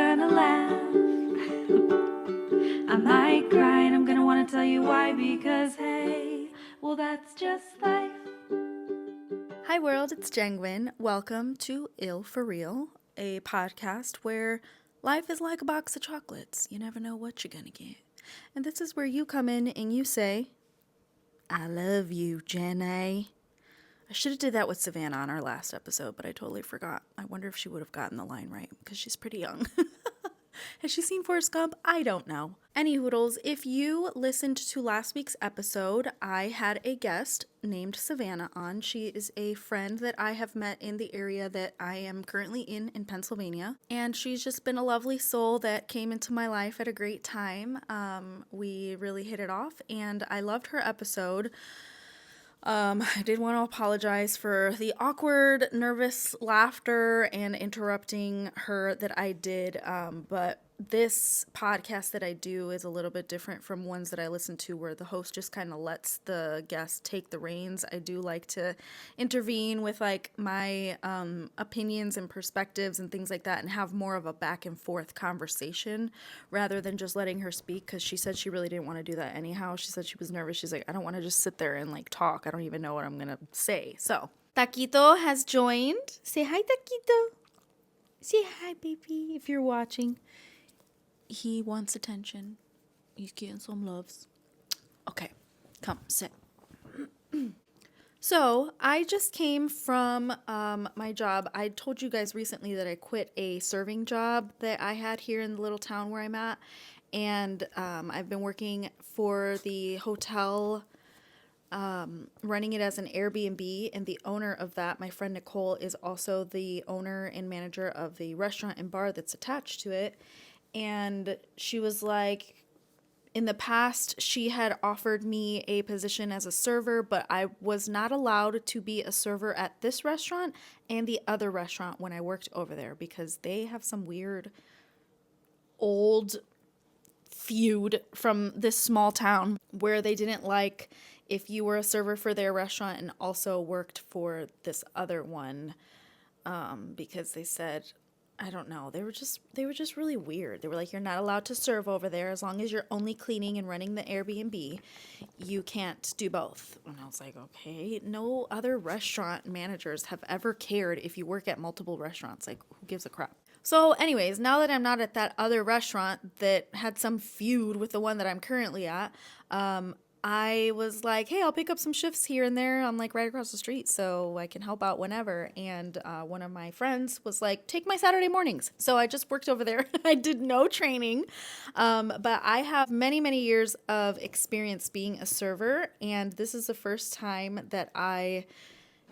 gonna laugh. I might cry and I'm gonna wanna tell you why, because hey, well that's just life. Hi world, it's Jengwin. Welcome to Ill For Real, a podcast where life is like a box of chocolates. You never know what you're gonna get. And this is where you come in and you say, I love you, Jenny. I should have did that with Savannah on our last episode, but I totally forgot. I wonder if she would have gotten the line right, because she's pretty young. Has she seen Forrest Gump? I don't know. Any hoodles, if you listened to last week's episode, I had a guest named Savannah on. She is a friend that I have met in the area that I am currently in Pennsylvania. And she's just been a lovely soul that came into my life at a great time. We really hit it off, and I loved her episode. I did want to apologize for the awkward, nervous laughter and interrupting her that I did, but this podcast that I do is a little bit different from ones that I listen to where the host just kind of lets the guest take the reins. I do like to intervene with like my opinions and perspectives and things like that and have more of a back and forth conversation rather than just letting her speak, because she said she really didn't want to do that anyhow. She said she was nervous. She's like, I don't want to just sit there and like talk. I don't even know what I'm going to say. So Taquito has joined. Say hi, Taquito. Say hi, baby, if you're watching. He wants attention. He's getting some loves. Okay, come, sit. So, I just came from my job. I told you guys recently that I quit a serving job that I had here in the little town where I'm at. And I've been working for the hotel, running it as an Airbnb. And the owner of that, my friend Nicole, is also the owner and manager of the restaurant and bar that's attached to it. And she was like, in the past, she had offered me a position as a server, but I was not allowed to be a server at this restaurant and the other restaurant when I worked over there, because they have some weird old feud from this small town where they didn't like if you were a server for their restaurant and also worked for this other one, because they said, I don't know. They were just really weird. They were like, you're not allowed to serve over there as long as you're only cleaning and running the Airbnb. You can't do both. And I was like, okay, no other restaurant managers have ever cared if you work at multiple restaurants. Like, who gives a crap? So anyways, now that I'm not at that other restaurant that had some feud with the one that I'm currently at, I was like, hey, I'll pick up some shifts here and there. I'm like right across the street, so I can help out whenever. And one of my friends was like, take my Saturday mornings. So I just worked over there. I did no training, but I have many, many years of experience being a server. And this is the first time that I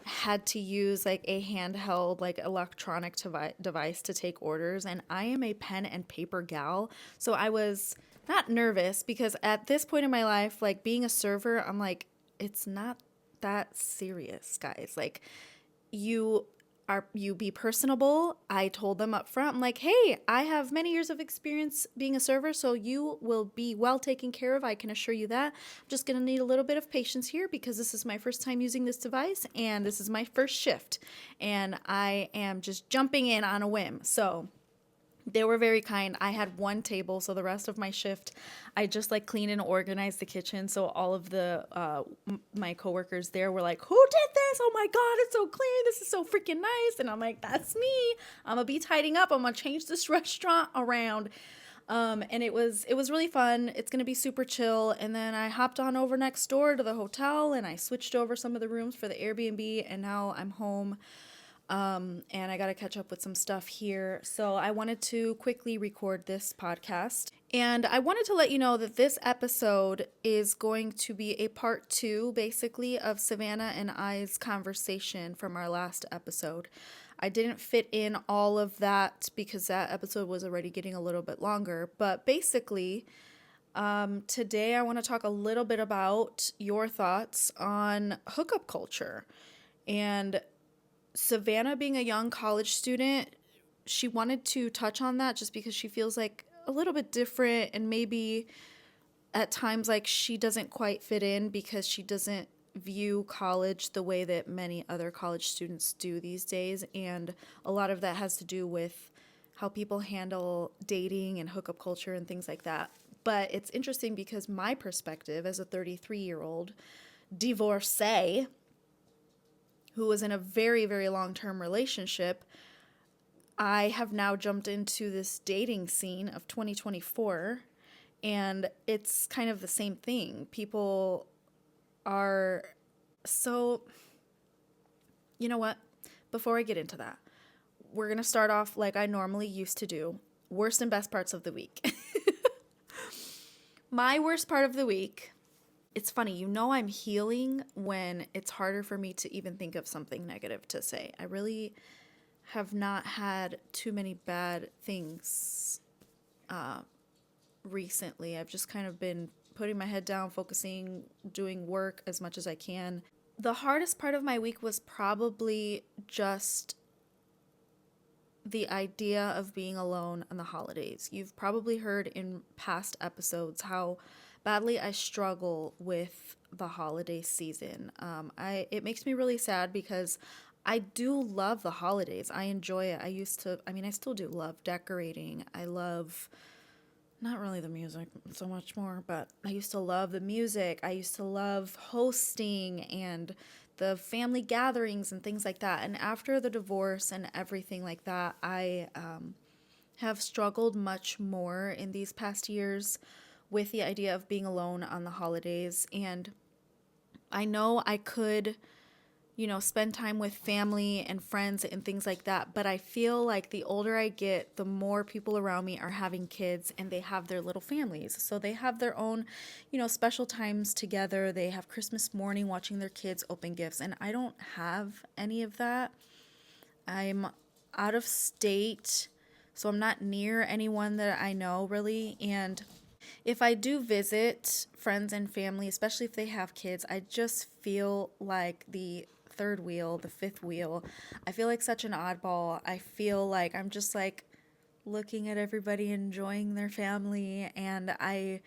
had to use like a handheld, like electronic device to take orders. And I am a pen and paper gal. So I was not nervous, because at this point in my life, like being a server, I'm like, it's not that serious, guys. Like, you be personable. I told them up front, I'm like, hey, I have many years of experience being a server, so you will be well taken care of. I can assure you that. I'm just going to need a little bit of patience here, because this is my first time using this device and this is my first shift, and I am just jumping in on a whim. So they were very kind. I had one table, so the rest of my shift, I just like cleaned and organized the kitchen. So all of the my coworkers there were like, "Who did this? Oh my God, it's so clean. This is so freaking nice." And I'm like, "That's me. I'm gonna be tidying up. I'm gonna change this restaurant around." And it was really fun. It's gonna be super chill. And then I hopped on over next door to the hotel and I switched over some of the rooms for the Airbnb. And now I'm home. And I got to catch up with some stuff here. So I wanted to quickly record this podcast. And I wanted to let you know that this episode is going to be a part 2, basically, of Savannah and I's conversation from our last episode. I didn't fit in all of that because that episode was already getting a little bit longer. But basically, today I want to talk a little bit about your thoughts on hookup culture. And Savannah, being a young college student, she wanted to touch on that just because she feels like a little bit different, and maybe at times like she doesn't quite fit in because she doesn't view college the way that many other college students do these days. And a lot of that has to do with how people handle dating and hookup culture and things like that. But it's interesting because my perspective as a 33-year-old divorcee who was in a very, very long-term relationship, I have now jumped into this dating scene of 2024, and it's kind of the same thing. People are so, you know what? Before I get into that, we're going to start off like I normally used to do. Worst and best parts of the week. My worst part of the week, it's funny, I'm healing when it's harder for me to even think of something negative to say. I really have not had too many bad things recently. I've just kind of been putting my head down, focusing, doing work as much as I can. The hardest part of my week was probably just the idea of being alone on the holidays. You've probably heard in past episodes how badly I struggle with the holiday season. It makes me really sad because I do love the holidays. I enjoy it. I still do love decorating. I love, not really the music so much more, but I used to love the music. I used to love hosting and the family gatherings and things like that. And after the divorce and everything like that, I have struggled much more in these past years with the idea of being alone on the holidays. And I know I could, spend time with family and friends and things like that. But I feel like the older I get, the more people around me are having kids and they have their little families. So they have their own, special times together. They have Christmas morning watching their kids open gifts. And I don't have any of that. I'm out of state, so I'm not near anyone that I know really. And if I do visit friends and family, especially if they have kids, I just feel like the third wheel, the fifth wheel. I feel like such an oddball. I feel like I'm just like looking at everybody enjoying their family, and I'm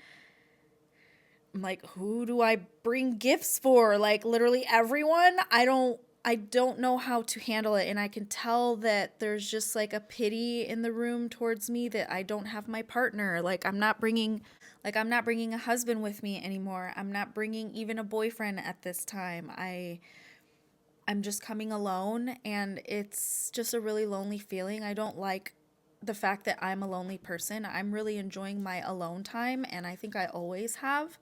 like, who do I bring gifts for? Like literally everyone? I don't know how to handle it, and I can tell that there's just like a pity in the room towards me that I don't have my partner. I'm not bringing a husband with me anymore. I'm not bringing even a boyfriend at this time. I'm just coming alone, and it's just a really lonely feeling. I don't like the fact that I'm a lonely person. I'm really enjoying my alone time, and I think I always have.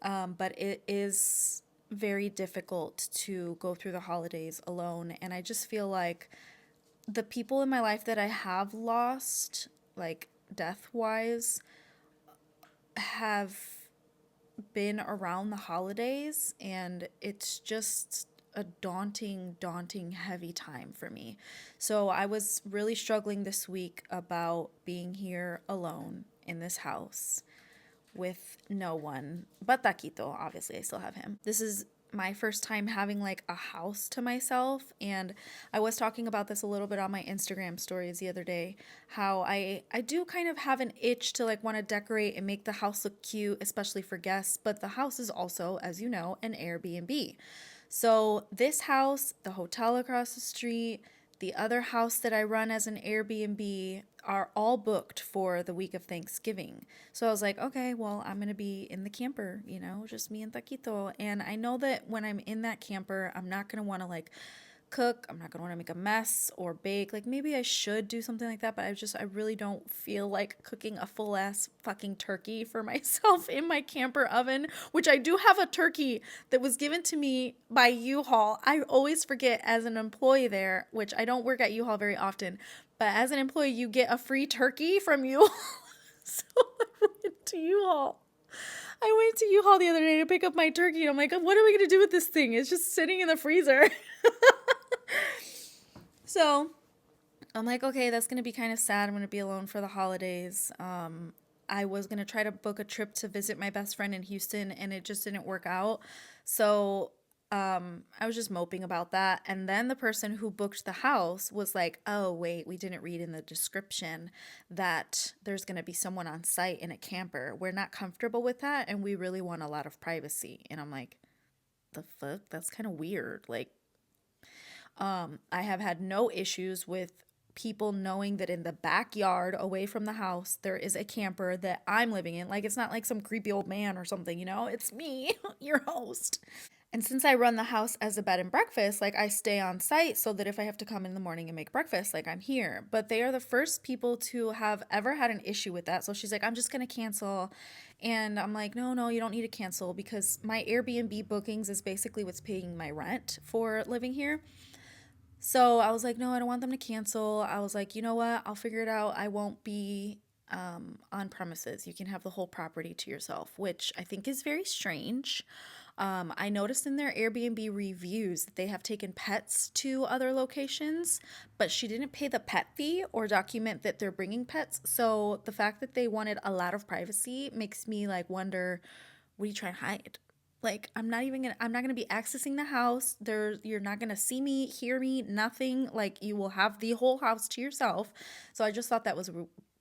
But it is very difficult to go through the holidays alone, and I just feel like the people in my life that I have lost, like death-wise, have been around the holidays, and it's just a daunting, heavy time for me. So I was really struggling this week about being here alone in this house with no one but Taquito. Obviously, I still have him. This is my first time having like a house to myself, and I was talking about this a little bit on my Instagram stories the other day, how I do kind of have an itch to like want to decorate and make the house look cute, especially for guests, but the house is also, as you know, an Airbnb. So this house, the hotel across the street, the other house that I run as an Airbnb are all booked for the week of Thanksgiving. So I was like, okay, well, I'm going to be in the camper, just me and Taquito. And I know that when I'm in that camper, I'm not going to want to like cook. I'm not going to want to make a mess or bake. Like maybe I should do something like that, but I really don't feel like cooking a full ass fucking turkey for myself in my camper oven, which I do have a turkey that was given to me by U-Haul. I always forget as an employee there, which I don't work at U-Haul very often, but as an employee, you get a free turkey from U-Haul. So I went to U-Haul. The other day to pick up my turkey, and I'm like, what are we going to do with this thing? It's just sitting in the freezer. So I'm like, okay, that's going to be kind of sad. I'm going to be alone for the holidays. I was going to try to book a trip to visit my best friend in Houston, and it just didn't work out. So I was just moping about that. And then the person who booked the house was like, oh, wait, we didn't read in the description that there's going to be someone on site in a camper. We're not comfortable with that, and we really want a lot of privacy. And I'm like, the fuck? That's kind of weird. Like, I have had no issues with people knowing that in the backyard away from the house there is a camper that I'm living in. Like, it's not like some creepy old man or something, it's me, your host. And since I run the house as a bed and breakfast, like, I stay on site so that if I have to come in the morning and make breakfast, like, I'm here. But they are the first people to have ever had an issue with that. So she's like, I'm just going to cancel. And I'm like, no, you don't need to cancel, because my Airbnb bookings is basically what's paying my rent for living here. So I was like, no, I don't want them to cancel. I was like, you know what? I'll figure it out. I won't be on premises. You can have the whole property to yourself, which I think is very strange. I noticed in their Airbnb reviews that they have taken pets to other locations, but she didn't pay the pet fee or document that they're bringing pets. So the fact that they wanted a lot of privacy makes me like wonder, what are you trying to hide? Like, I'm not gonna be accessing the house. You're not gonna see me, hear me, nothing. Like, you will have the whole house to yourself. So I just thought that was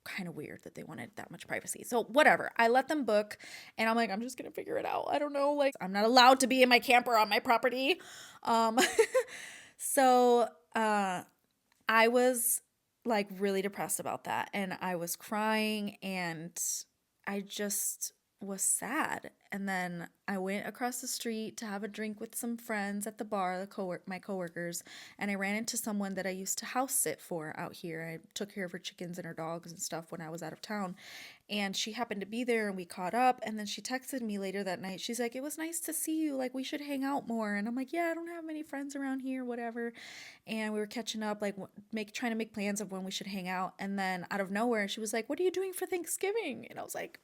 kind of weird that they wanted that much privacy. So whatever, I let them book, and I'm like, I'm just gonna figure it out. I don't know, like, I'm not allowed to be in my camper on my property. Um, so I was like really depressed about that, and I was crying, and I just was sad. And then I went across the street to have a drink with some friends at the bar, my coworkers, and I ran into someone that I used to house sit for out here. I took care of her chickens and her dogs and stuff when I was out of town, and she happened to be there, and we caught up. And then she texted me later that night. She's like, it was nice to see you, like, we should hang out more. And I'm like, yeah, I don't have many friends around here, whatever. And we were catching up, like, trying to make plans of when we should hang out. And then out of nowhere, she was like, what are you doing for Thanksgiving? And I was like,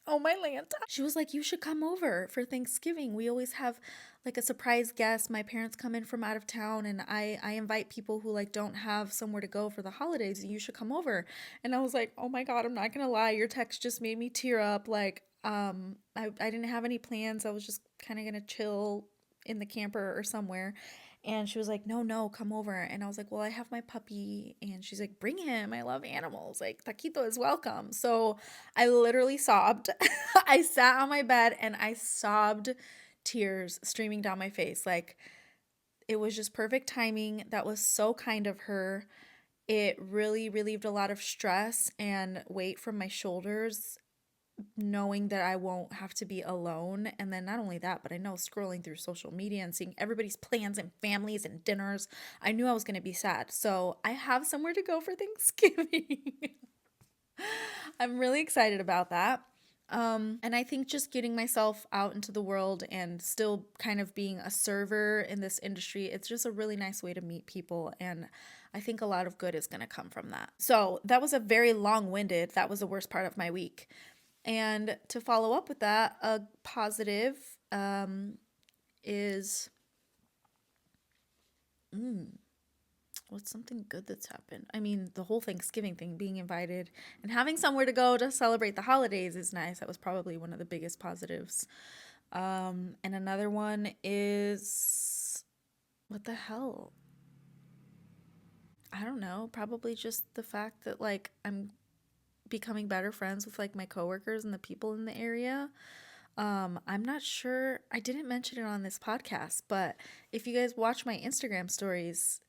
oh my Lanta. She was like, you should come over for Thanksgiving. We always have like a surprise guest. My parents come in from out of town, and I invite people who like don't have somewhere to go for the holidays. You should come over. And I was like, oh my God, I'm not gonna lie, your text just made me tear up. Like, I didn't have any plans. I was just kind of gonna chill in the camper or somewhere. And she was like, no, come over. And I was like, well, I have my puppy. And she's like, bring him. I love animals. Like, Taquito is welcome. So I literally sobbed. I sat on my bed and I sobbed, tears streaming down my face. Like, it was just perfect timing. That was so kind of her. It really relieved a lot of stress and weight from my shoulders, knowing that I won't have to be alone. And then not only that, but I know scrolling through social media and seeing everybody's plans and families and dinners, I knew I was going to be sad. So I have somewhere to go for Thanksgiving. I'm really excited about that. And I think just getting myself out into the world and still kind of being a server in this industry, it's just a really nice way to meet people. And I think a lot of good is going to come from that. So that was a very long-winded, that was the worst part of my week. And to follow up with that, a positive is what's something good that's happened? I mean, the whole Thanksgiving thing, being invited and having somewhere to go to celebrate the holidays is nice. That was probably one of the biggest positives. And another one is, what the hell? I don't know. Probably just the fact that like I'm becoming better friends with like my coworkers and the people in the area. I'm not sure, I didn't mention it on this podcast, but if you guys watch my Instagram stories,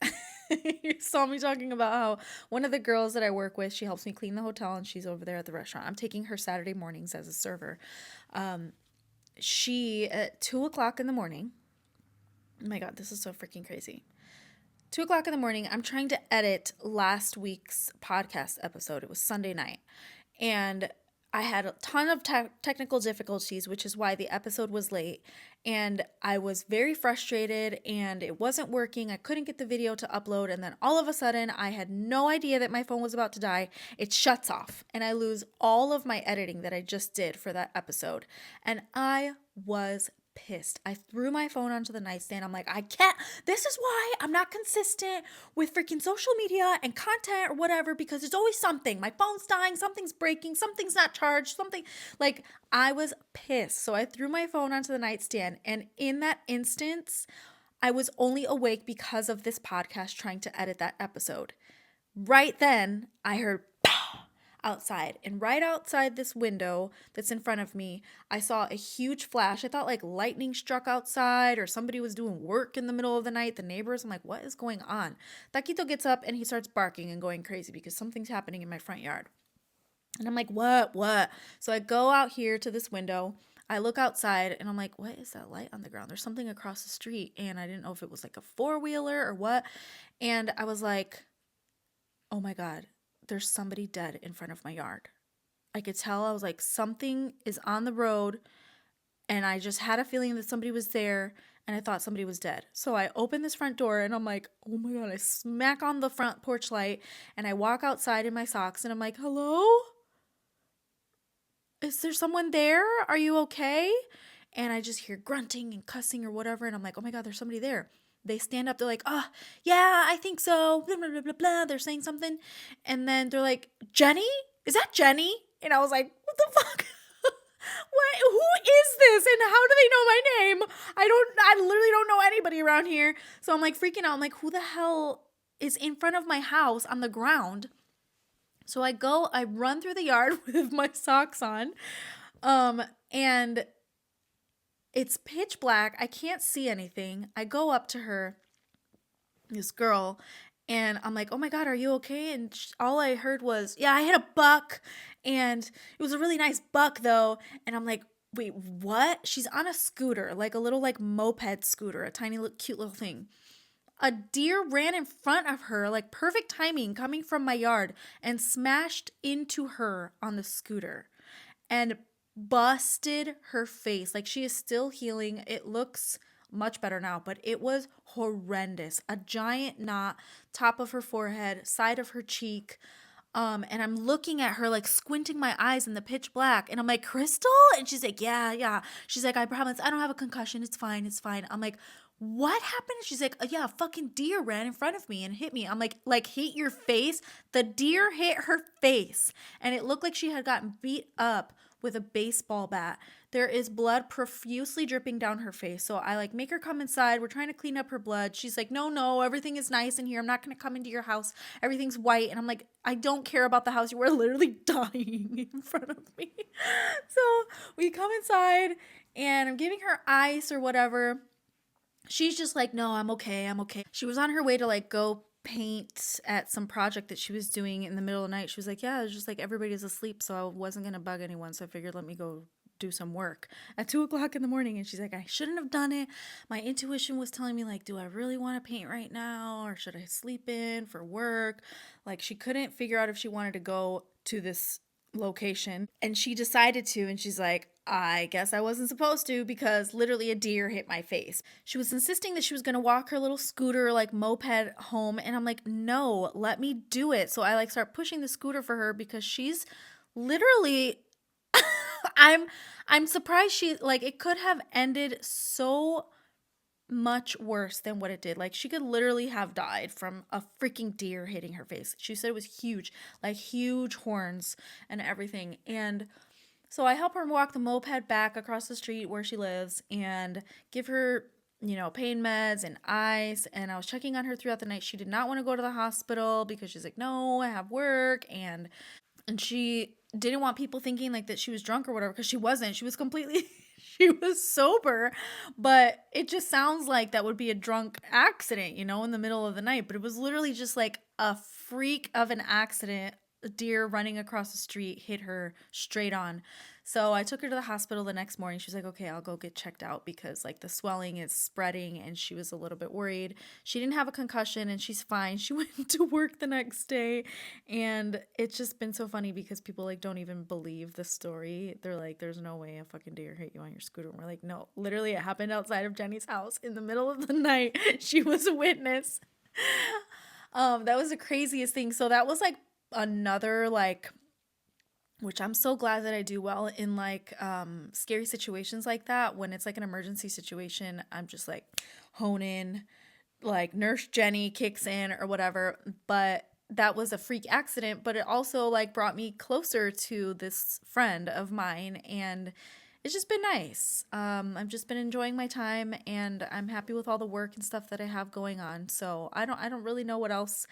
you saw me talking about how one of the girls that I work with, she helps me clean the hotel, and she's over there at the restaurant. I'm taking her Saturday mornings as a server. She at 2:00 in the morning, oh my God, this is so freaking crazy. 2:00 in the morning, I'm trying to edit last week's podcast episode. It was Sunday night. And I had a ton of technical difficulties, which is why the episode was late. And I was very frustrated, and it wasn't working. I couldn't get the video to upload. And then all of a sudden, I had no idea that my phone was about to die. It shuts off, and I lose all of my editing that I just did for that episode. And I was pissed. I threw my phone onto the nightstand. I'm like, I can't, this is why I'm not consistent with freaking social media and content or whatever, because there's always something. My phone's dying, something's breaking, something's not charged, something. Like, I was pissed. So I threw my phone onto the nightstand, and in that instance, I was only awake because of this podcast trying to edit that episode. Right then, I heard, pow! outside. And right outside this window that's in front of me, I saw a huge flash. I thought like lightning struck outside or somebody was doing work in the middle of the night. The neighbors, I'm like, what is going on? Taquito gets up and he starts barking and going crazy because something's happening in my front yard. And I'm like, what? So I go out here to this window. I look outside and I'm like, what is that light on the ground? There's something across the street. And I didn't know if it was like a four-wheeler or what. And I was like, oh my God, there's somebody dead in front of my yard. I could tell. I was like, something is on the road. And I just had a feeling that somebody was there. And I thought somebody was dead. So I open this front door and I'm like, oh my God, I smack on the front porch light. And I walk outside in my socks and I'm like, hello? Is there someone there? Are you okay? And I just hear grunting and cussing or whatever. And I'm like, oh my God, there's somebody there. They stand up. They're like, oh, yeah, I think so. Blah, blah, blah, blah, blah. They're saying something. And then they're like, Jenny? Is that Jenny? And I was like, what the fuck? What? Who is this? And how do they know my name? I literally don't know anybody around here. So I'm like freaking out. I'm like, who the hell is in front of my house on the ground? So I run through the yard with my socks on, and it's pitch black. I can't see anything. I go up to her, this girl, and I'm like, oh my God, are you okay? And all I heard was, yeah, I hit a buck, and it was a really nice buck though. And I'm like, wait, what? She's on a scooter, like a little like moped scooter, a tiny little cute little thing. A deer ran in front of her, like perfect timing, coming from my yard, and smashed into her on the scooter and busted her face. Like she is still healing. It looks much better now, but it was horrendous. A giant knot, top of her forehead, side of her cheek. And I'm looking at her, like squinting my eyes in the pitch black. And I'm like, Crystal? And she's like, yeah. She's like, I promise I don't have a concussion. It's fine. I'm like, what happened? She's like, yeah, a fucking deer ran in front of me and hit me. I'm like hit your face? The deer hit her face. And it looked like she had gotten beat up with a baseball bat. There is blood profusely dripping down her face. So I like make her come inside. We're trying to clean up her blood. She's like, no, everything is nice in here. I'm not going to come into your house. Everything's white. And I'm like, I don't care about the house. You are literally dying in front of me. So we come inside and I'm giving her ice or whatever. She's just like, no, I'm okay. She was on her way to like go paint at some project that she was doing in the middle of the night. She was like, yeah, it's just like everybody's asleep, so I wasn't going to bug anyone. So I figured let me go do some work at 2:00 in the morning. And she's like, I shouldn't have done it. My intuition was telling me like, do I really want to paint right now? Or should I sleep in for work? Like she couldn't figure out if she wanted to go to this location and she decided to, and she's like, I guess I wasn't supposed to because literally a deer hit my face. She was insisting that she was going to walk her little scooter like moped home, and I'm like, no, let me do it. So I like start pushing the scooter for her because she's literally I'm surprised she like it could have ended so much worse than what it did. Like she could literally have died from a freaking deer hitting her face. She said it was huge, like huge horns and everything. And so I help her walk the moped back across the street where she lives and give her, pain meds and ice. And I was checking on her throughout the night. She did not want to go to the hospital because she's like, no, I have work. And she didn't want people thinking like that she was drunk or whatever, because she wasn't. She was completely she was sober, but it just sounds like that would be a drunk accident, in the middle of the night. But it was literally just like a freak of an accident. A deer running across the street hit her straight on. So I took her to the hospital the next morning. She was like, okay, I'll go get checked out because like the swelling is spreading, and she was a little bit worried. She didn't have a concussion and she's fine. She went to work the next day, and it's just been so funny because people like don't even believe the story. They're like, there's no way a fucking deer hit you on your scooter. And we're like, no, literally it happened outside of Jenny's house in the middle of the night. She was a witness. That was the craziest thing. So that was like another like, which I'm so glad that I do well in like scary situations like that. When it's like an emergency situation, I'm just like hone in, like Nurse Jenny kicks in or whatever. But that was a freak accident, but it also like brought me closer to this friend of mine, and it's just been nice. I've just been enjoying my time, and I'm happy with all the work and stuff that I have going on. So I don't really know what else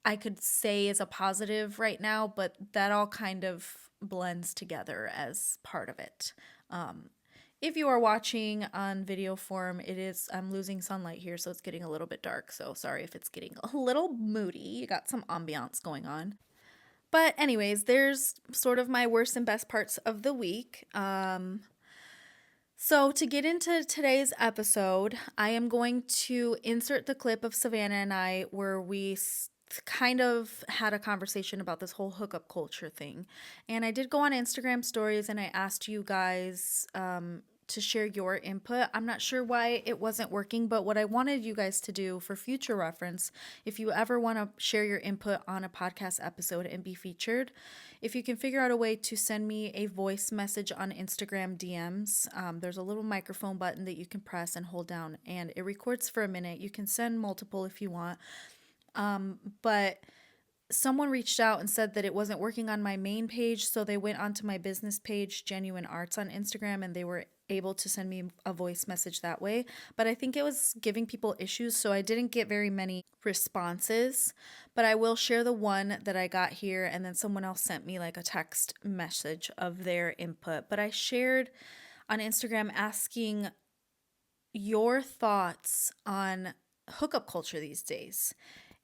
I could say is a positive right now, but that all kind of blends together as part of it. If you are watching on video form, I'm losing sunlight here, so it's getting a little bit dark. So sorry if it's getting a little moody. You got some ambiance going on. But anyways, there's sort of my worst and best parts of the week. So to get into today's episode, I am going to insert the clip of Savannah and I where we kind of had a conversation about this whole hookup culture thing. And I did go on Instagram stories and I asked you guys to share your input. I'm not sure why it wasn't working, but what I wanted you guys to do for future reference, if you ever want to share your input on a podcast episode and be featured, if you can figure out a way to send me a voice message on Instagram DMs, there's a little microphone button that you can press and hold down, and it records for a minute. You can send multiple if you want. But someone reached out and said that it wasn't working on my main page, so they went onto my business page, Genuine Arts on Instagram, and they were able to send me a voice message that way. But I think it was giving people issues, so I didn't get very many responses. But I will share the one that I got here, and then someone else sent me like a text message of their input. But I shared on Instagram asking your thoughts on hookup culture these days.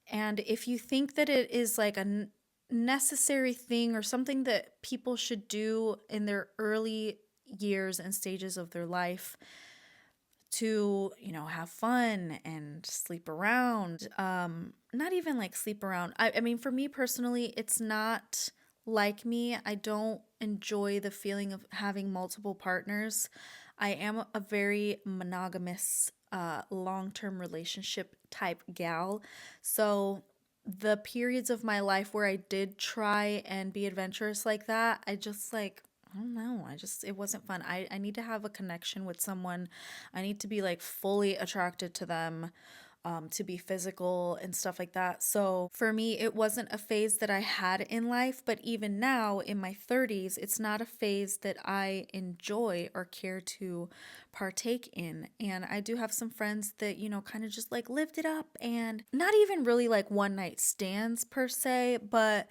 And if you think that it is like a necessary thing or something that people should do in their early years and stages of their life to, have fun and sleep around, not even like sleep around. I mean, for me personally, it's not like me. I don't enjoy the feeling of having multiple partners. I am a very monogamous long-term relationship type gal. So the periods of my life where I did try and be adventurous like that, I don't know. It wasn't fun. I need to have a connection with someone. I need to be like fully attracted to them, to be physical and stuff like that. So for me, it wasn't a phase that I had in life, but even now in my 30s, it's not a phase that I enjoy or care to partake in. And I do have some friends that, kind of just like lived it up, and not even really like one night stands per se, but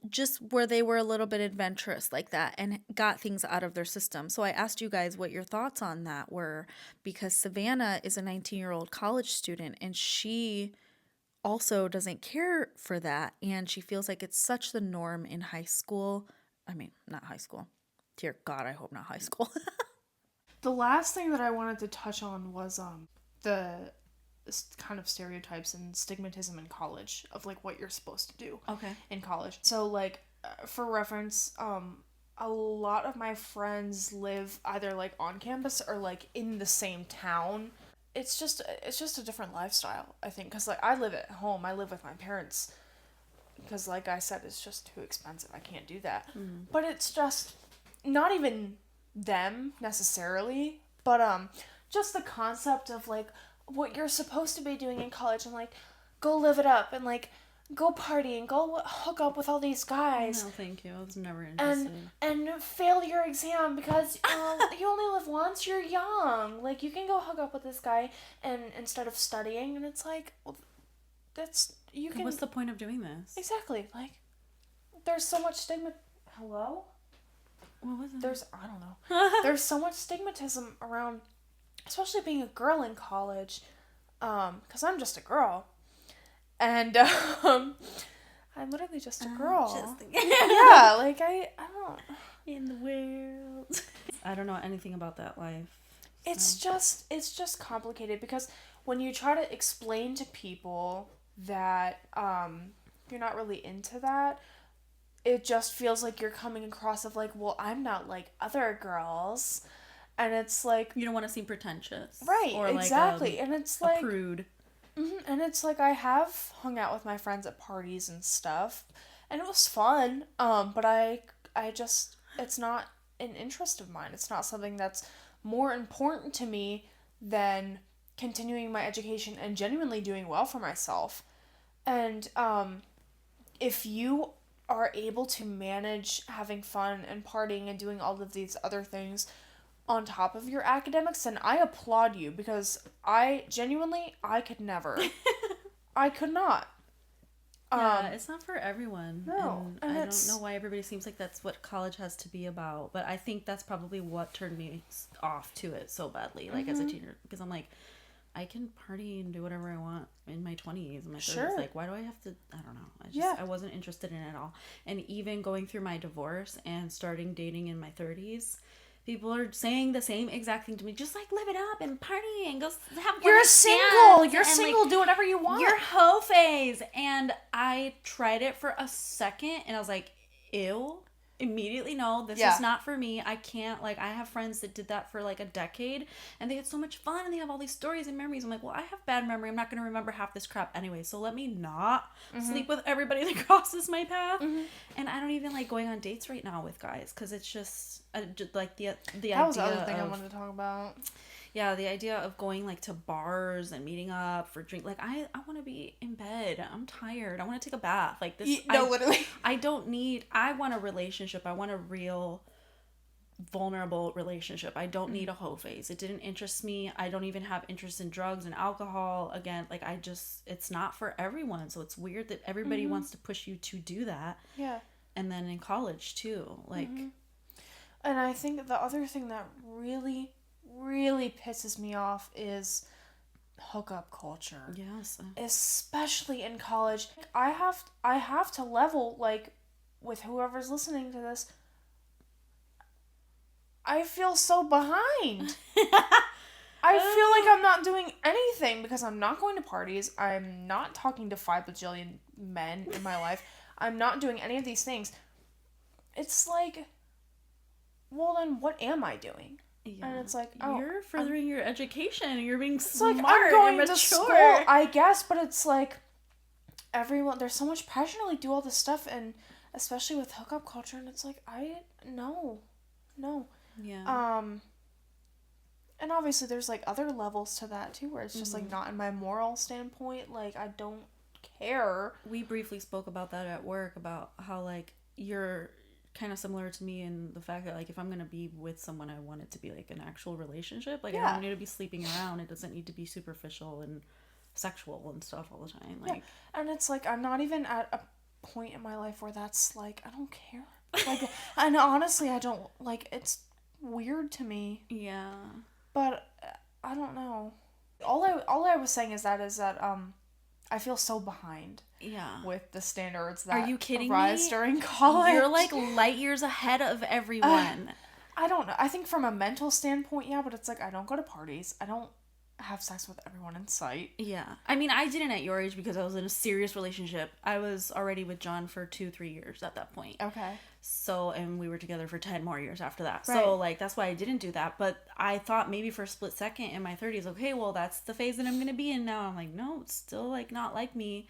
just where they were a little bit adventurous like that and got things out of their system. So I asked you guys what your thoughts on that were, because Savannah is a 19-year-old college student and she also doesn't care for that, and she feels like it's such the norm in high school. I mean, not high school. Dear God, I hope not high school. The last thing that I wanted to touch on was the kind of stereotypes and stigmatism in college of like what you're supposed to do in college. So like for reference, a lot of my friends live either like on campus or like in the same town. It's just a different lifestyle, I think, because like I live at home. I live with my parents because like I said, it's just too expensive. I can't do that. But it's just not even them necessarily, but just the concept of like what you're supposed to be doing in college and like go live it up and like go party and go hook up with all these guys. No, thank you. I was never interested. And fail your exam because you only live once. You're young. Like you can go hook up with this guy and instead of studying, and it's like, well, that's you can. What's the point of doing this? Exactly. Like there's so much stigma. Hello. What was it? I don't know. There's so much stigmatism around, especially being a girl in college, because I'm just a girl, and I'm literally just a girl. Yeah, like I don't. In the world. I don't know anything about that life. So. It's just complicated because when you try to explain to people that you're not really into that, it just feels like you're coming across of like, well, I'm not like other girls. And it's like... You don't want to seem pretentious. Right, or exactly. Like and it's like... a prude. Mm-hmm, and it's like I have hung out with my friends at parties and stuff. And it was fun. But I just... It's not an interest of mine. It's not something that's more important to me than continuing my education and genuinely doing well for myself. And if you are able to manage having fun and partying and doing all of these other things on top of your academics, then I applaud you, because I could never. I could not. Yeah, it's not for everyone. No, and I don't know why everybody seems like that's what college has to be about. But I think that's probably what turned me off to it so badly, like as a teenager, because I'm like, I can party and do whatever I want in my 20s and my 30s. Like, why do I have to? I don't know. I wasn't interested in it at all. And even going through my divorce and starting dating in my 30s, people are saying the same exact thing to me. Just like live it up and party and go have. You're single. You're single. Do whatever you want. Your hoe phase. And I tried it for a second, and I was like, ew. Immediately, no, this is not for me. I can't, like, I have friends that did that for like a decade, and they had so much fun, and they have all these stories and memories. I'm like, well, I have bad memory. I'm not going to remember half this crap anyway, so let me not sleep with everybody that crosses my path. And I don't even like going on dates right now with guys, because it's just like the idea. That was the other thing I wanted to talk about. Yeah, the idea of going like to bars and meeting up for drink. Like, I want to be in bed. I'm tired. I want to take a bath. Like this. Literally. I want a relationship. I want a real vulnerable relationship. I don't need a hoe phase. It didn't interest me. I don't even have interest in drugs and alcohol. Again, like it's not for everyone. So it's weird that everybody wants to push you to do that. Yeah. And then in college too. Like. And I think the other thing that really pisses me off is hookup culture. Yes. Especially in college. I have to level, like, with whoever's listening to this. I feel so behind. I feel like I'm not doing anything because I'm not going to parties. I'm not talking to 5 bajillion men in my life. I'm not doing any of these things. It's like, well, then what am I doing? Yeah. And it's like, oh, you're furthering your education. You're being It's smart like, I'm going and mature. to school, I guess, but it's like there's so much pressure to like do all this stuff, and especially with hookup culture, and it's like, no. Yeah. And obviously there's like other levels to that too, where it's just like not in my moral standpoint. Like, I don't care. We briefly spoke about that at work, about how like you're kind of similar to me in the fact that like if I'm gonna be with someone, I want it to be like an actual relationship. Like, I don't need to be sleeping around. It doesn't need to be superficial and sexual and stuff all the time. Like, and it's like I'm not even at a point in my life where that's like, I don't care. Like, and honestly, I don't like. It's weird to me. Yeah. But I don't know. All I was saying is that I feel so behind. Yeah. With the standards that are you kidding arise me? During college. You're like light years ahead of everyone. I don't know. I think from a mental standpoint, yeah, but it's like I don't go to parties. I don't have sex with everyone in sight. Yeah. I mean, I didn't at your age because I was in a serious relationship. I was already with John for 2-3 years at that point. Okay. So, and we were together for 10 more years after that. Right. So, like, that's why I didn't do that. But I thought maybe for a split second in my 30s, okay, well, that's the phase that I'm going to be in now. I'm like, no, it's still, like, not like me.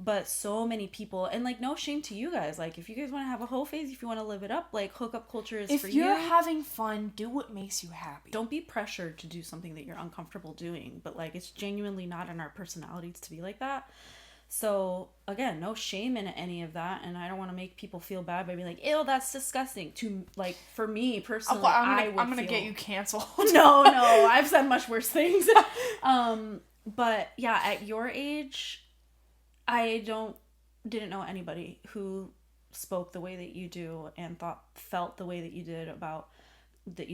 But so many people, and, like, no shame to you guys. Like, if you guys want to have a hoe phase, if you want to live it up, like, hookup culture is for you. If you're having fun, do what makes you happy. Don't be pressured to do something that you're uncomfortable doing. But, like, it's genuinely not in our personalities to be like that. So, again, no shame in any of that, and I don't want to make people feel bad by being like, ew, that's disgusting. To, like, for me, personally, I'm gonna get you canceled. No, I've said much worse things. But, yeah, at your age, I didn't know anybody who spoke the way that you do and felt the way that you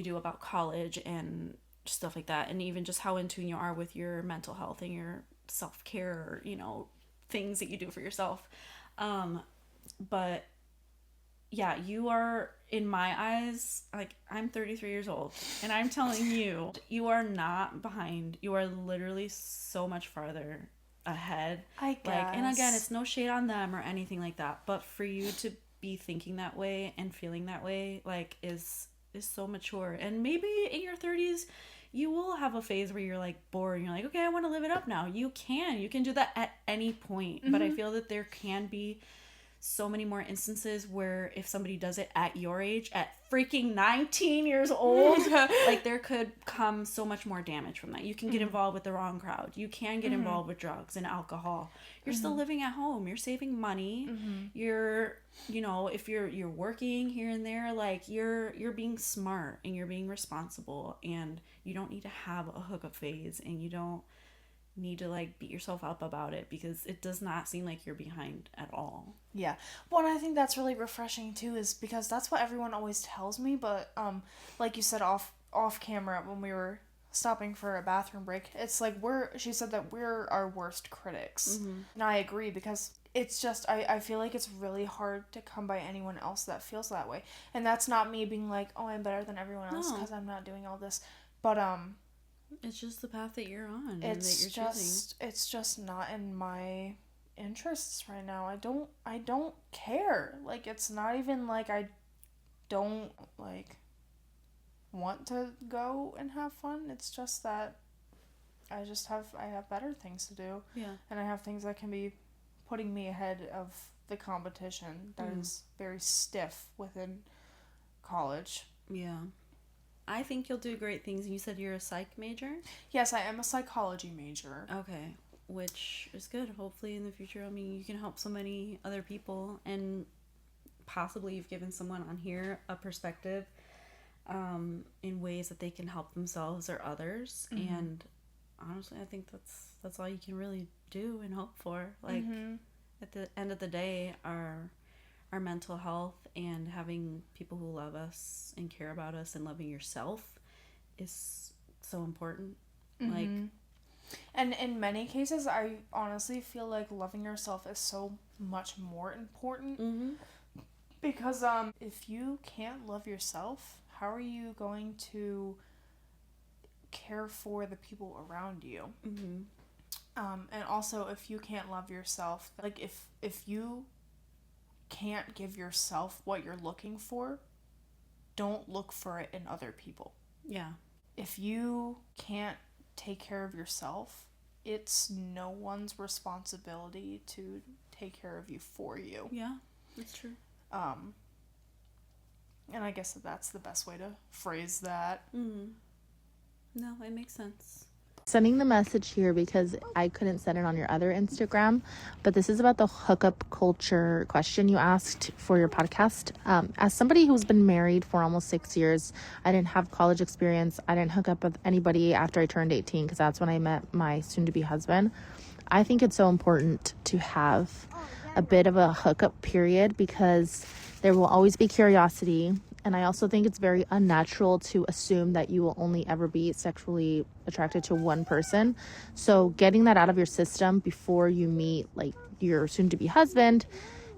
do about college and stuff like that, and even just how in tune you are with your mental health and your self-care, you know, things that you do for yourself. But yeah, you are, in my eyes, like, I'm 33 years old, and I'm telling you, you are not behind. You are literally so much farther ahead. I guess. Like, and again, it's no shade on them or anything like that, but for you to be thinking that way and feeling that way, like, is so mature. And maybe in your 30s, you will have a phase where you're like bored and you're like, okay, I want to live it up now. You can do that at any point. Mm-hmm. But I feel that there can be so many more instances where if somebody does it at your age, at freaking 19 years old, like, there could come so much more damage from that. You can get involved with the wrong crowd. You can get involved with drugs and alcohol. You're still living at home. You're saving money. You're, you know, if you're working here and there, like, you're being smart and you're being responsible, and you don't need to have a hookup phase, and you don't need to like beat yourself up about it, because it does not seem like you're behind at all. Yeah. Well, and I think that's really refreshing too, is because that's what everyone always tells me, but like you said off camera when we were stopping for a bathroom break, it's like she said that we're our worst critics. Mm-hmm. And I agree, because it's just I feel like it's really hard to come by anyone else that feels that way. And that's not me being like, "Oh, I'm better than everyone else because I'm not doing all this." But it's just the path that you're on, it's that you're choosing. it's just not in my interests right now. I don't care. Like, it's not even like I don't like want to go and have fun. It's just that I have better things to do. Yeah. And I have things that can be putting me ahead of the competition that is very stiff within college. Yeah. I think you'll do great things. You said you're a psych major? Yes, I am a psychology major. Okay. Which is good. Hopefully in the future, I mean, you can help so many other people, and possibly you've given someone on here a perspective in ways that they can help themselves or others. And honestly, I think that's all you can really do and hope for. Like, at the end of the day, our mental health and having people who love us and care about us and loving yourself is so important. Like, and in many cases, I honestly feel like loving yourself is so much more important. Because if you can't love yourself, how are you going to care for the people around you? And also, if you can't love yourself, like if you can't give yourself what you're looking for, don't look for it in other people. yeah. If you can't take care of yourself, it's no one's responsibility to take care of you for you. Yeah, that's true. And I guess that's the best way to phrase that. No, it makes sense. Sending the message here because I couldn't send it on your other Instagram, but this is about the hookup culture question you asked for your podcast. As somebody who's been married for almost 6 years, I didn't have college experience. I didn't hook up with anybody after I turned 18 because that's when I met my soon-to-be husband. I think it's so important to have a bit of a hookup period because there will always be curiosity. And I also think it's very unnatural to assume that you will only ever be sexually attracted to one person. So getting that out of your system before you meet like your soon-to-be husband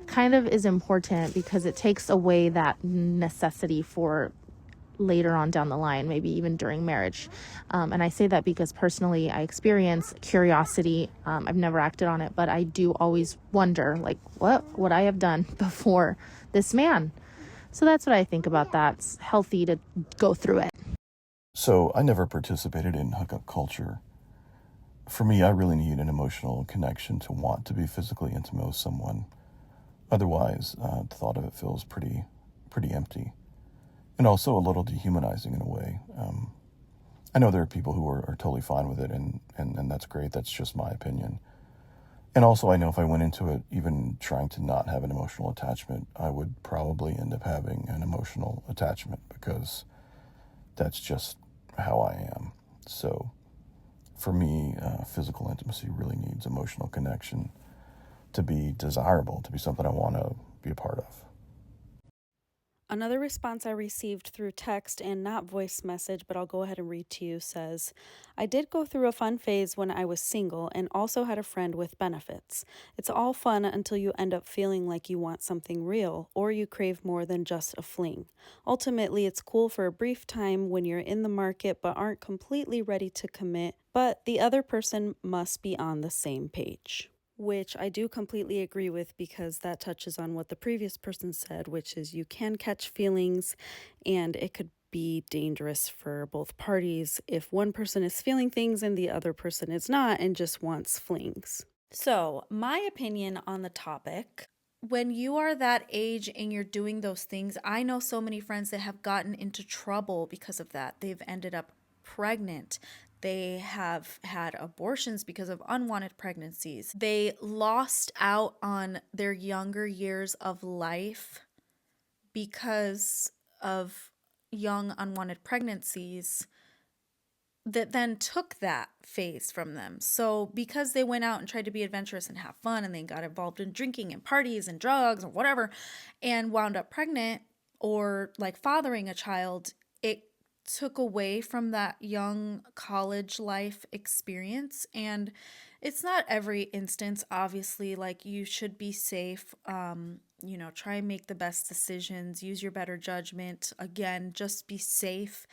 kind of is important because it takes away that necessity for later on down the line, maybe even during marriage. And I say that because personally I experience curiosity. I've never acted on it, but I do always wonder, like, what would I have done before this man? So that's what I think about that. It's healthy to go through it. So I never participated in hookup culture. For me, I really need an emotional connection to want to be physically intimate with someone. Otherwise, the thought of it feels pretty empty. And also a little dehumanizing in a way. I know there are people who are totally fine with it, and that's great. That's just my opinion. And also, I know if I went into it even trying to not have an emotional attachment, I would probably end up having an emotional attachment because that's just how I am. So for me, physical intimacy really needs emotional connection to be desirable, to be something I want to be a part of. Another response I received through text and not voice message, but I'll go ahead and read to you, says, I did go through a fun phase when I was single and also had a friend with benefits. It's all fun until you end up feeling like you want something real or you crave more than just a fling. Ultimately, it's cool for a brief time when you're in the market but aren't completely ready to commit, but the other person must be on the same page. Which I do completely agree with because that touches on what the previous person said, which is you can catch feelings and it could be dangerous for both parties if one person is feeling things and the other person is not and just wants flings. So, my opinion on the topic. When you are that age and you're doing those things, I know so many friends that have gotten into trouble because of that. They've ended up pregnant. They have had abortions because of unwanted pregnancies. They lost out on their younger years of life because of young unwanted pregnancies. that then took that phase from them. So because they went out and tried to be adventurous and have fun and they got involved in drinking and parties and drugs or whatever and wound up pregnant or like fathering a child, it took away from that young college life experience. And it's not every instance, obviously, like you should be safe. Try and make the best decisions, use your better judgment. Again, just be safe,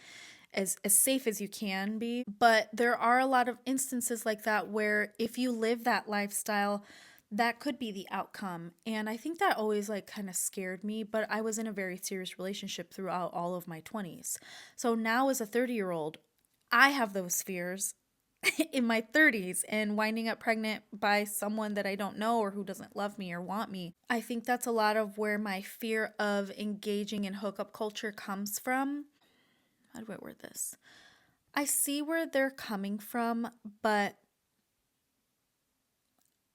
as safe as you can be. But there are a lot of instances like that where if you live that lifestyle, that could be the outcome. And I think that always like kind of scared me, but I was in a very serious relationship throughout all of my 20s. So now as a 30-year-old, I have those fears in my 30s and winding up pregnant by someone that I don't know or who doesn't love me or want me. I think that's a lot of where my fear of engaging in hookup culture comes from. How do I word this? I see where they're coming from, but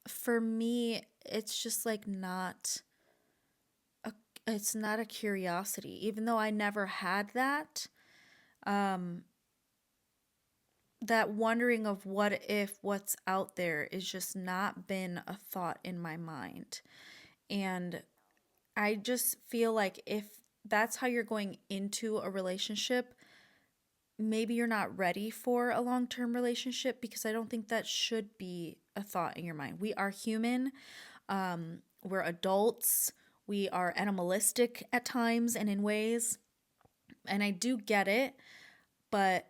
for me, it's just like it's not a curiosity, even though I never had that. That wondering of what if, what's out there is just not been a thought in my mind. And I just feel like if that's how you're going into a relationship, maybe you're not ready for a long-term relationship, because I don't think that should be a thought in your mind. We are human. We're adults. We are animalistic at times and in ways. And I do get it, but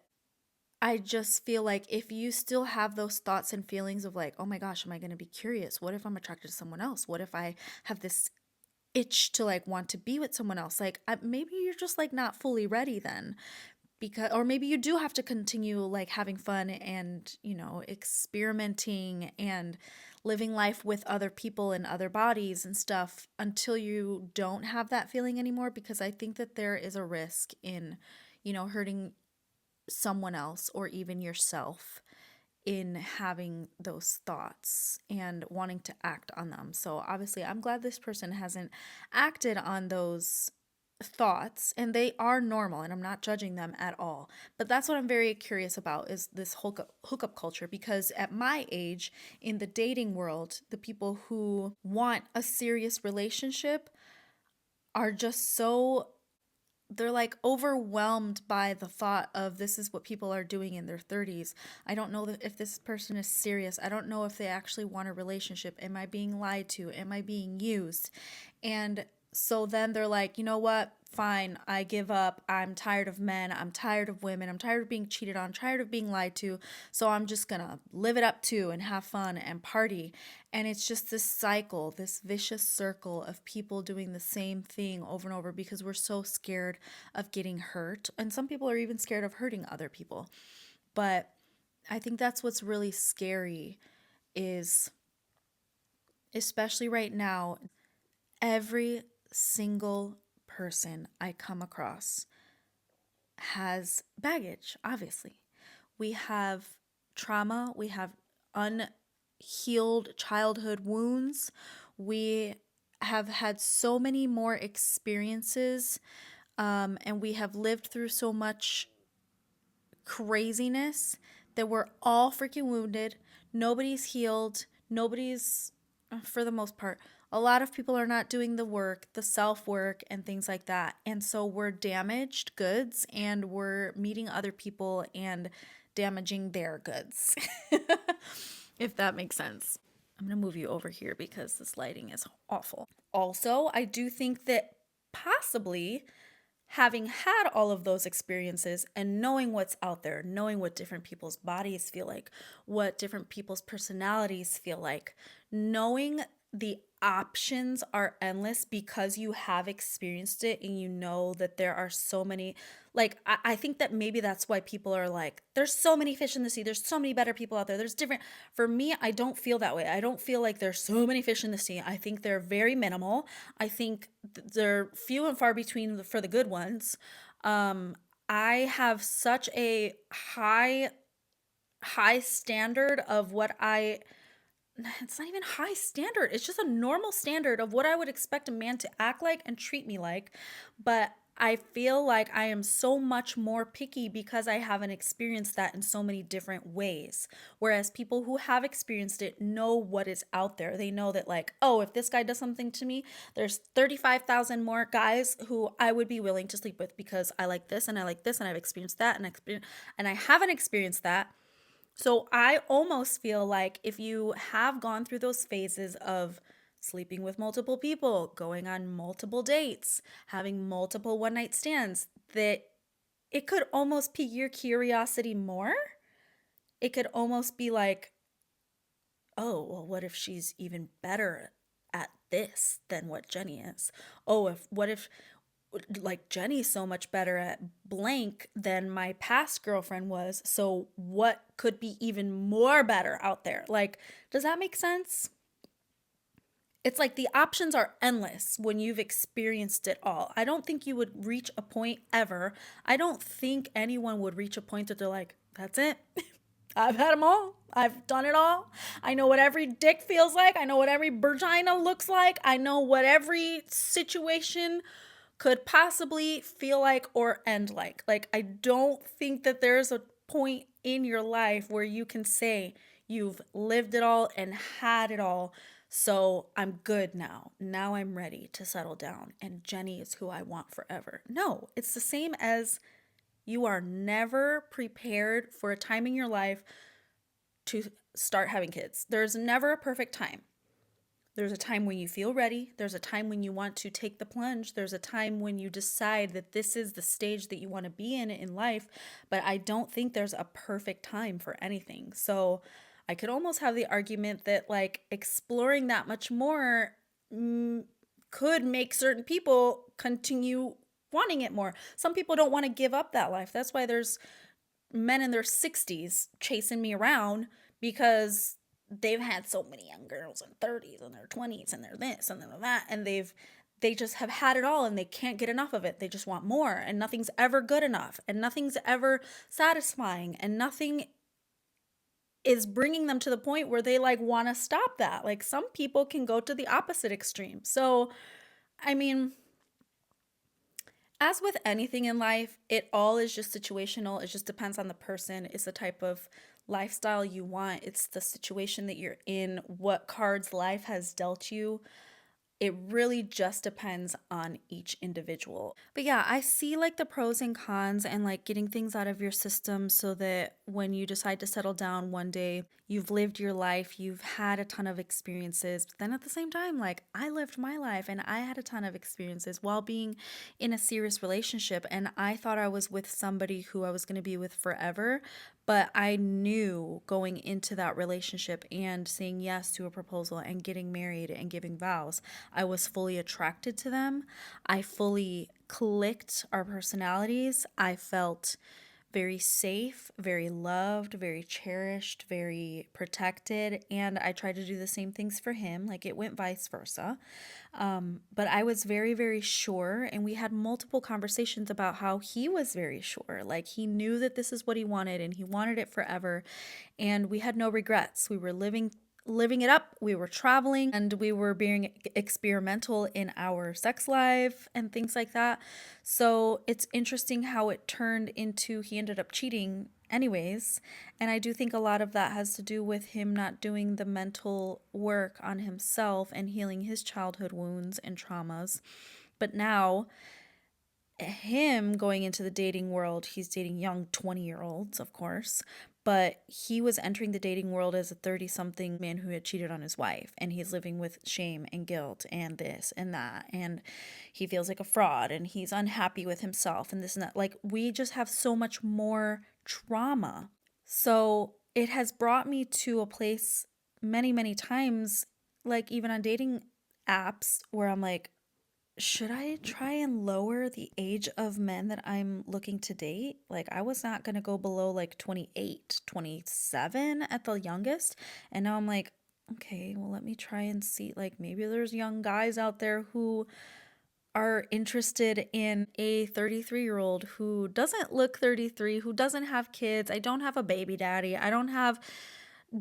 I just feel like if you still have those thoughts and feelings of like, oh my gosh, am I going to be curious? What if I'm attracted to someone else? What if I have this itch to like want to be with someone else? Like maybe you're just like not fully ready then, because, or maybe you do have to continue like having fun and, experimenting and living life with other people and other bodies and stuff until you don't have that feeling anymore, because I think that there is a risk in, hurting someone else or even yourself in having those thoughts and wanting to act on them. So obviously, I'm glad this person hasn't acted on those thoughts, and they are normal, and I'm not judging them at all. But that's what I'm very curious about, is this hookup culture, because at my age in the dating world, the people who want a serious relationship are just so, they're like overwhelmed by the thought of this is what people are doing in their 30s. I don't know if this person is serious. I don't know if they actually want a relationship. Am I being lied to? Am I being used? And so then they're like, you know what? Fine, I give up. I'm tired of men. I'm tired of women. I'm tired of being cheated on. I'm tired of being lied to. So I'm just going to live it up too and have fun and party. And it's just this cycle, this vicious circle of people doing the same thing over and over because we're so scared of getting hurt. And some people are even scared of hurting other people. But I think that's what's really scary, is especially right now, every single person I come across has baggage, obviously. We have trauma, we have unhealed childhood wounds, we have had so many more experiences, and we have lived through so much craziness that we're all freaking wounded. Nobody's healed. Nobody's, for the most part, a lot of people are not doing the work, the self work, and things like that. And so we're damaged goods, and we're meeting other people and damaging their goods, if that makes sense. I'm going to move you over here because this lighting is awful. Also, I do think that possibly having had all of those experiences and knowing what's out there, knowing what different people's bodies feel like, what different people's personalities feel like, knowing the options are endless because you have experienced it and you know that there are so many, like, I think that maybe that's why people are like, there's so many fish in the sea, there's so many better people out there, there's different. For me, I don't feel that way. I don't feel like there's so many fish in the sea. I think they're very minimal. I think they're few and far between for the good ones. I have such a high standard of what it's not even high standard. It's just a normal standard of what I would expect a man to act like and treat me like. But I feel like I am so much more picky because I haven't experienced that in so many different ways. Whereas people who have experienced it know what is out there. They know that, like, oh, if this guy does something to me, there's 35,000 more guys who I would be willing to sleep with because I like this and I like this and I've experienced that and I haven't experienced that. So I almost feel like if you have gone through those phases of sleeping with multiple people, going on multiple dates, having multiple one night stands, that it could almost pique your curiosity more. It could almost be like, oh, well, what if she's even better at this than what Jenny is? Oh, what if like Jenny's so much better at blank than my past girlfriend was. So what could be even more better out there? Like, does that make sense? It's like the options are endless when you've experienced it all. I don't think you would reach a point ever. I don't think anyone would reach a point that they're like, that's it. I've had them all. I've done it all. I know what every dick feels like. I know what every vagina looks like. I know what every situation could possibly feel like or end like. Like, I don't think that there's a point in your life where you can say you've lived it all and had it all. So I'm good now. Now I'm ready to settle down. And Jenny is who I want forever. No, it's the same as you are never prepared for a time in your life to start having kids. There's never a perfect time. There's a time when you feel ready. There's a time when you want to take the plunge. There's a time when you decide that this is the stage that you want to be in life. But I don't think there's a perfect time for anything. So I could almost have the argument that, like, exploring that much more could make certain people continue wanting it more. Some people don't want to give up that life. That's why there's men in their 60s chasing me around, because they've had so many young girls in 30s and their 20s and they're this and they're that, and they just have had it all and they can't get enough of it. They just want more, and nothing's ever good enough and nothing's ever satisfying, and nothing is bringing them to the point where they like want to stop that. Like, some people can go to the opposite extreme. So I mean, as with anything in life, it all is just situational. It just depends on the person. It's the type of lifestyle you want. It's the situation that you're in, what cards life has dealt you. It really just depends on each individual. But yeah, I see like the pros and cons and like getting things out of your system so that when you decide to settle down one day, you've lived your life, you've had a ton of experiences. But then at the same time, like, I lived my life and I had a ton of experiences while being in a serious relationship. And I thought I was with somebody who I was going to be with forever. But I knew going into that relationship and saying yes to a proposal and getting married and giving vows, I was fully attracted to them. I fully clicked our personalities. I felt very safe, very loved, very cherished, very protected. And I tried to do the same things for him. Like, it went vice versa. But I was very, very sure. And we had multiple conversations about how he was very sure. Like, he knew that this is what he wanted and he wanted it forever. And we had no regrets. We were living it up. We were traveling and we were being experimental in our sex life and things like that. So it's interesting how it turned into he ended up cheating anyways. And I do think a lot of that has to do with him not doing the mental work on himself and healing his childhood wounds and traumas. But now, him going into the dating world, he's dating young 20-year-olds, of course, but he was entering the dating world as a 30-something man who had cheated on his wife, and he's living with shame and guilt and this and that, and he feels like a fraud, and he's unhappy with himself and this and that. Like, we just have so much more trauma. So it has brought me to a place many, many times, like even on dating apps, where I'm like, should I try and lower the age of men that I'm looking to date? Like, I was not going to go below like 28, 27 at the youngest. And now I'm like, okay, well, let me try and see. Like, maybe there's young guys out there who are interested in a 33-year-old who doesn't look 33, who doesn't have kids. I don't have a baby daddy. I don't have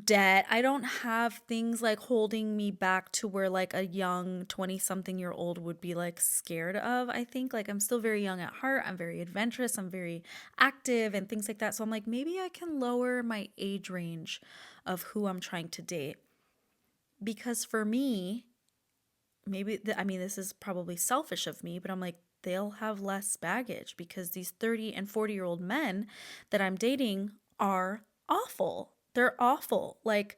debt. I don't have things like holding me back to where like a young 20-something-year-old would be like scared of. I think like I'm still very young at heart. I'm very adventurous. I'm very active and things like that. So I'm like, maybe I can lower my age range of who I'm trying to date. Because for me, I mean, this is probably selfish of me, but I'm like, they'll have less baggage because these 30 and 40-year-old men that I'm dating are awful. They're awful. Like,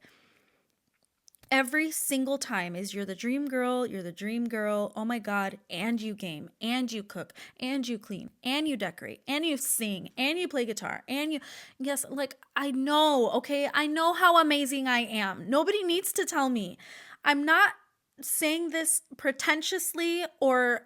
every single time is you're the dream girl, you're the dream girl. Oh my God. And you game, and you cook, and you clean, and you decorate, and you sing, and you play guitar, and you, yes, like, I know, okay? I know how amazing I am. Nobody needs to tell me. I'm not saying this pretentiously or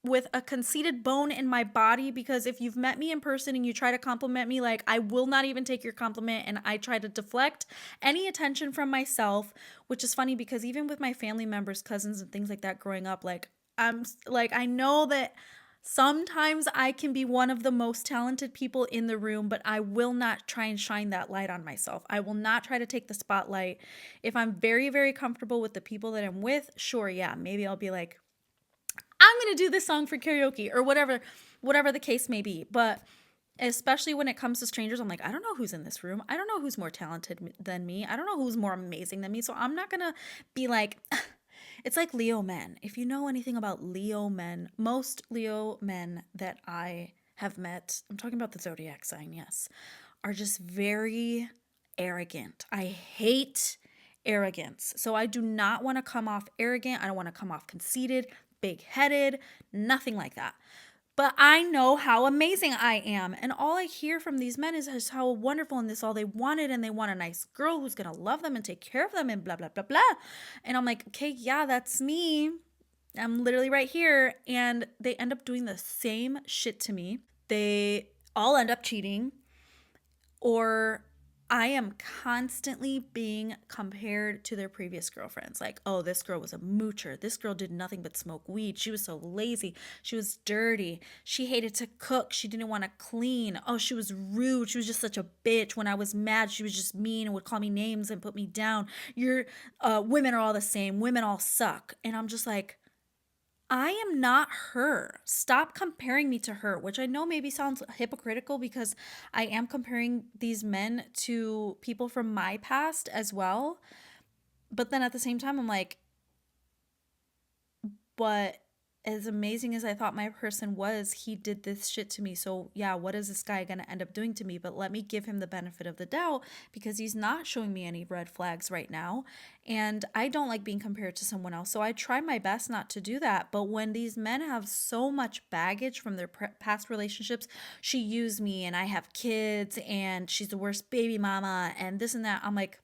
with a conceited bone in my body, because if you've met me in person and you try to compliment me, like, I will not even take your compliment, and I try to deflect any attention from myself, which is funny because even with my family members, cousins and things like that growing up, like, I'm like, I know that sometimes I can be one of the most talented people in the room, but I will not try and shine that light on myself. I will not try to take the spotlight. If I'm very, very comfortable with the people that I'm with, sure, yeah, maybe I'll be like, I'm going to do this song for karaoke or whatever the case may be. But especially when it comes to strangers, I'm like, I don't know who's in this room. I don't know who's more talented than me. I don't know who's more amazing than me. So I'm not going to be like, it's like Leo men. If you know anything about Leo men, most Leo men that I have met, I'm talking about the zodiac sign, yes, are just very arrogant. I hate arrogance. So I do not want to come off arrogant. I don't want to come off conceited, big-headed, nothing like that. But I know how amazing I am. And all I hear from these men is how wonderful and this all they wanted. And they want a nice girl who's going to love them and take care of them and blah, blah, blah, blah. And I'm like, okay, yeah, that's me. I'm literally right here. And they end up doing the same shit to me. They all end up cheating, or I am constantly being compared to their previous girlfriends. Like, oh, this girl was a moocher. This girl did nothing but smoke weed. She was so lazy. She was dirty. She hated to cook. She didn't want to clean. Oh, she was rude. She was just such a bitch. When I was mad, she was just mean and would call me names and put me down. Women are all the same. Women all suck. And I'm just like, I am not her. Stop comparing me to her, which I know maybe sounds hypocritical because I am comparing these men to people from my past as well. But then at the same time, I'm like, but as amazing as I thought my person was, he did this shit to me. So yeah, what is this guy going to end up doing to me? But let me give him the benefit of the doubt because he's not showing me any red flags right now. And I don't like being compared to someone else. So I try my best not to do that. But when these men have so much baggage from their past relationships, she used me and I have kids and she's the worst baby mama and this and that, I'm like,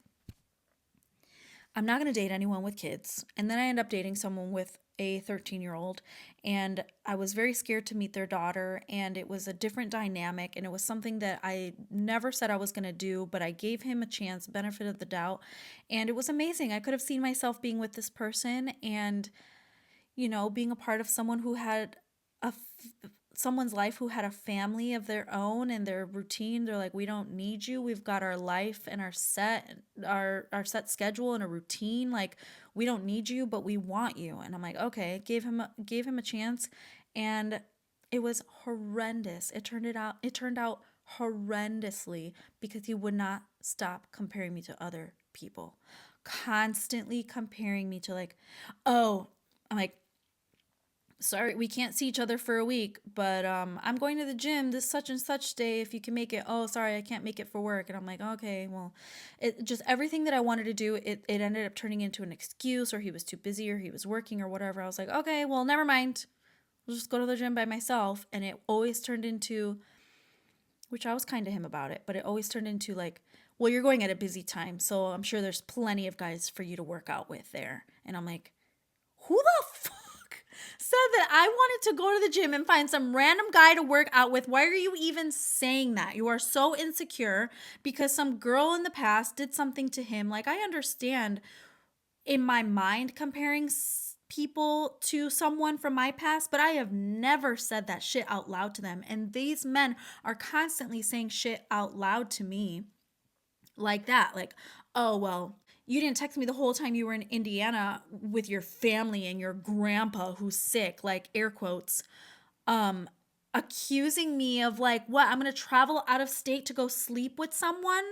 I'm not going to date anyone with kids. And then I end up dating someone with a 13-year-old, and I was very scared to meet their daughter, and it was a different dynamic, and it was something that I never said I was going to do, but I gave him a chance, benefit of the doubt, and it was amazing. I could have seen myself being with this person and, being a part of someone who had someone's life who had a family of their own and their routine. They're like, we don't need you. We've got our life and our set schedule and a routine. Like, we don't need you, but we want you. And I'm like, okay, gave him a chance, and it was horrendous. It turned out horrendously because he would not stop comparing me to other people. Constantly comparing me to, like, oh, I'm like, sorry, we can't see each other for a week, but I'm going to the gym this such and such day if you can make it. Oh, sorry, I can't make it for work. And I'm like, okay, well, it just everything that I wanted to do, it ended up turning into an excuse, or he was too busy, or he was working, or whatever. I was like, okay, well, never mind. I'll just go to the gym by myself. And it always turned into, which I was kind to him about it, but it always turned into like, well, you're going at a busy time, so I'm sure there's plenty of guys for you to work out with there. And I'm like, who the fuck said that I wanted to go to the gym and find some random guy to work out with? Why are you even saying that? You are so insecure because some girl in the past did something to him. Like, I understand in my mind comparing people to someone from my past, but I have never said that shit out loud to them. And these men are constantly saying shit out loud to me like that. Like, oh, well, you didn't text me the whole time you were in Indiana with your family and your grandpa who's sick, like air quotes, um, accusing me of like, what, I'm going to travel out of state to go sleep with someone?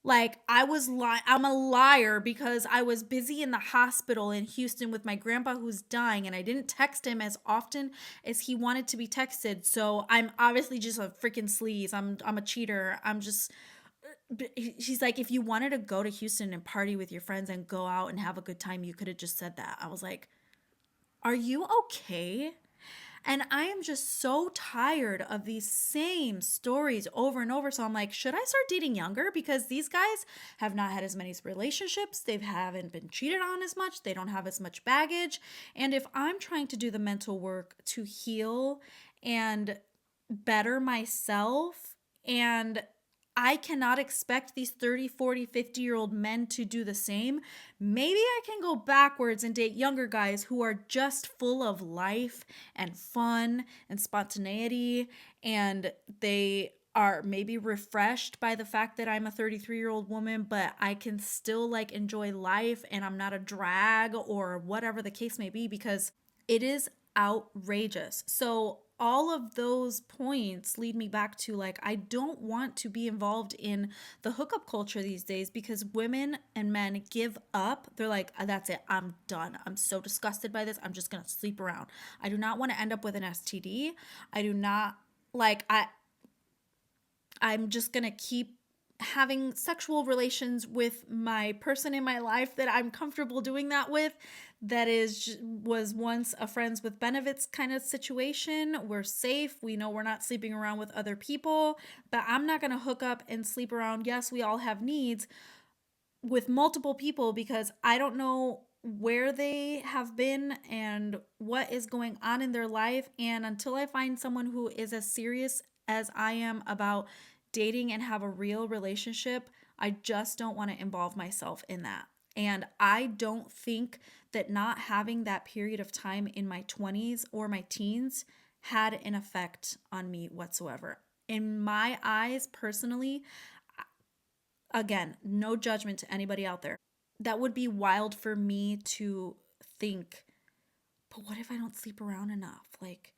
Like I'm a liar because I was busy in the hospital in Houston with my grandpa who's dying and I didn't text him as often as he wanted to be texted. So I'm obviously just a freaking sleaze. I'm a cheater. I'm just she's like, if you wanted to go to Houston and party with your friends and go out and have a good time, you could have just said that. I was like, are you okay? And I am just so tired of these same stories over and over. So I'm like, should I start dating younger? Because these guys have not had as many relationships. They haven't been cheated on as much. They don't have as much baggage. And if I'm trying to do the mental work to heal and better myself, and I cannot expect these 30, 40, 50-year-old men to do the same. Maybe I can go backwards and date younger guys who are just full of life and fun and spontaneity, and they are maybe refreshed by the fact that I'm a 33-year-old woman, but I can still like enjoy life and I'm not a drag or whatever the case may be, because it is outrageous. So all of those points lead me back to like, I don't want to be involved in the hookup culture these days because women and men give up. They're like, that's it, I'm done. I'm so disgusted by this. I'm just gonna sleep around. I do not want to end up with an STD. I do not like I'm just gonna keep having sexual relations with my person in my life that I'm comfortable doing that with, that was once a friends with benefits kind of situation. We're safe. We know we're not sleeping around with other people, but I'm not going to hook up and sleep around. Yes, we all have needs with multiple people because I don't know where they have been and what is going on in their life. And until I find someone who is as serious as I am about dating and have a real relationship, I just don't want to involve myself in that. And I don't think that not having that period of time in my 20s or my teens had an effect on me whatsoever. In my eyes, personally, again, no judgment to anybody out there, that would be wild for me to think, but what if I don't sleep around enough? Like,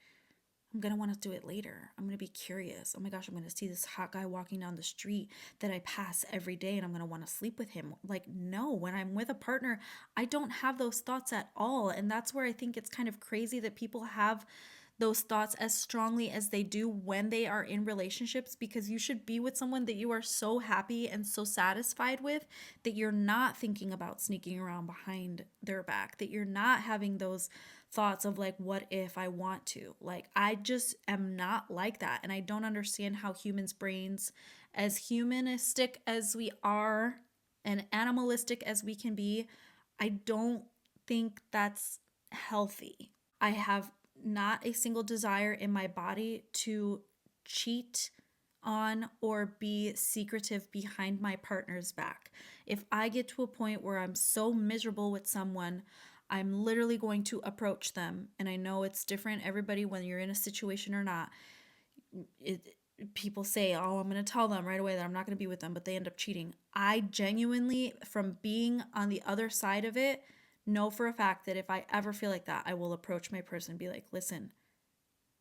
I'm going to want to do it later. I'm going to be curious. Oh my gosh, I'm going to see this hot guy walking down the street that I pass every day and I'm going to want to sleep with him. Like, no, when I'm with a partner, I don't have those thoughts at all. And that's where I think it's kind of crazy that people have those thoughts as strongly as they do when they are in relationships, because you should be with someone that you are so happy and so satisfied with that you're not thinking about sneaking around behind their back, that you're not having those thoughts of like, what if I want to? Like, I just am not like that. And I don't understand how humans' brains, as humanistic as we are and animalistic as we can be, I don't think that's healthy. I have not a single desire in my body to cheat on or be secretive behind my partner's back. If I get to a point where I'm so miserable with someone, I'm literally going to approach them. And I know it's different, everybody, when you're in a situation or not. People say, oh, I'm going to tell them right away that I'm not going to be with them, but they end up cheating. I genuinely, from being on the other side of it, know for a fact that if I ever feel like that, I will approach my person and be like, listen,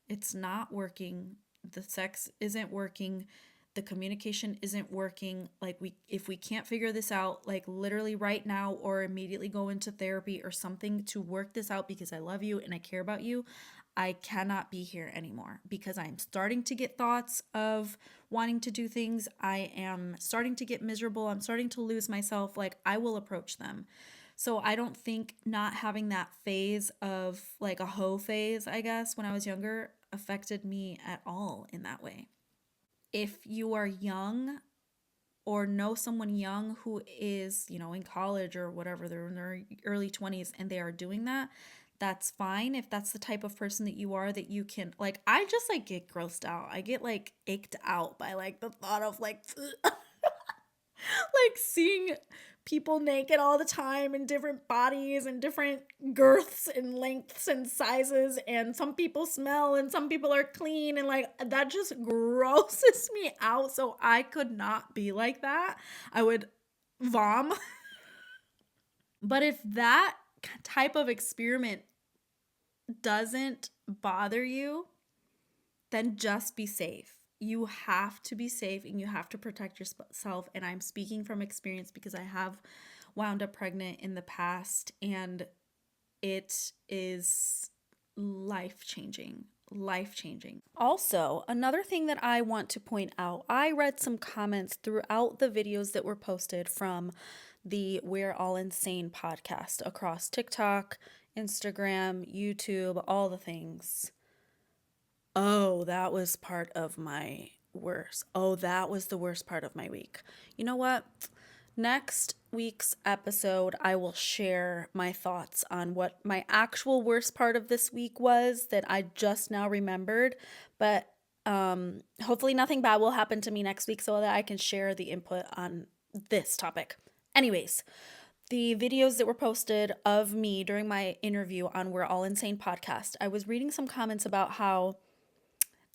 it's not working. The sex isn't working. The communication isn't working. Like, if we can't figure this out, like literally right now, or immediately go into therapy or something to work this out, because I love you and I care about you, I cannot be here anymore, because I'm starting to get thoughts of wanting to do things. I am starting to get miserable. I'm starting to lose myself. Like, I will approach them. So I don't think not having that phase of like a hoe phase, I guess, when I was younger affected me at all in that way. If you are young or know someone young who is, in college or whatever, they're in their early 20s and they are doing that, that's fine. If that's the type of person that you are, that you can, like, I just like get grossed out. I get like ached out by like the thought of like like seeing people naked all the time in different bodies and different girths and lengths and sizes, and some people smell and some people are clean, and like that just grosses me out. So I could not be like that. I would vom. But if that type of experiment doesn't bother you, then just be safe. You have to be safe and you have to protect yourself. And I'm speaking from experience because I have wound up pregnant in the past, and it is life-changing. Life-changing. Also, another thing that I want to point out, I read some comments throughout the videos that were posted from the We're All Insane podcast across TikTok, Instagram, YouTube, all the things. Oh, that was part of my worst. Oh, that was the worst part of my week. You know what? Next week's episode, I will share my thoughts on what my actual worst part of this week was that I just now remembered. But hopefully nothing bad will happen to me next week so that I can share the input on this topic. Anyways, the videos that were posted of me during my interview on We're All Insane podcast, I was reading some comments about how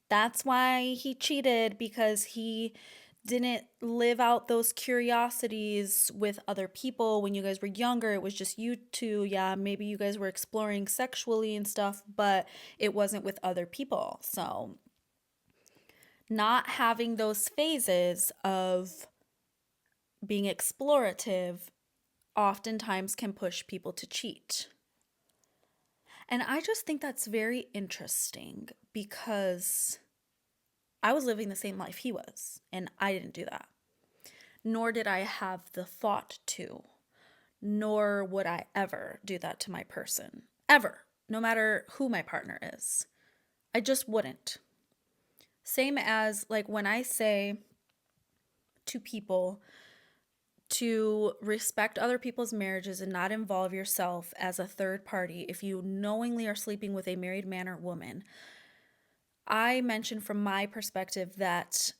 that's why he cheated, because he didn't live out those curiosities with other people when you guys were younger. It was just you two. Yeah, maybe you guys were exploring sexually and stuff, but it wasn't with other people. So not having those phases of being explorative oftentimes can push people to cheat. And I just think that's very interesting because I was living the same life he was, and I didn't do that. Nor did I have the thought to, nor would I ever do that to my person. Ever. No matter who my partner is. I just wouldn't. Same as like when I say to people to respect other people's marriages and not involve yourself as a third party if you knowingly are sleeping with a married man or woman. I mentioned from my perspective that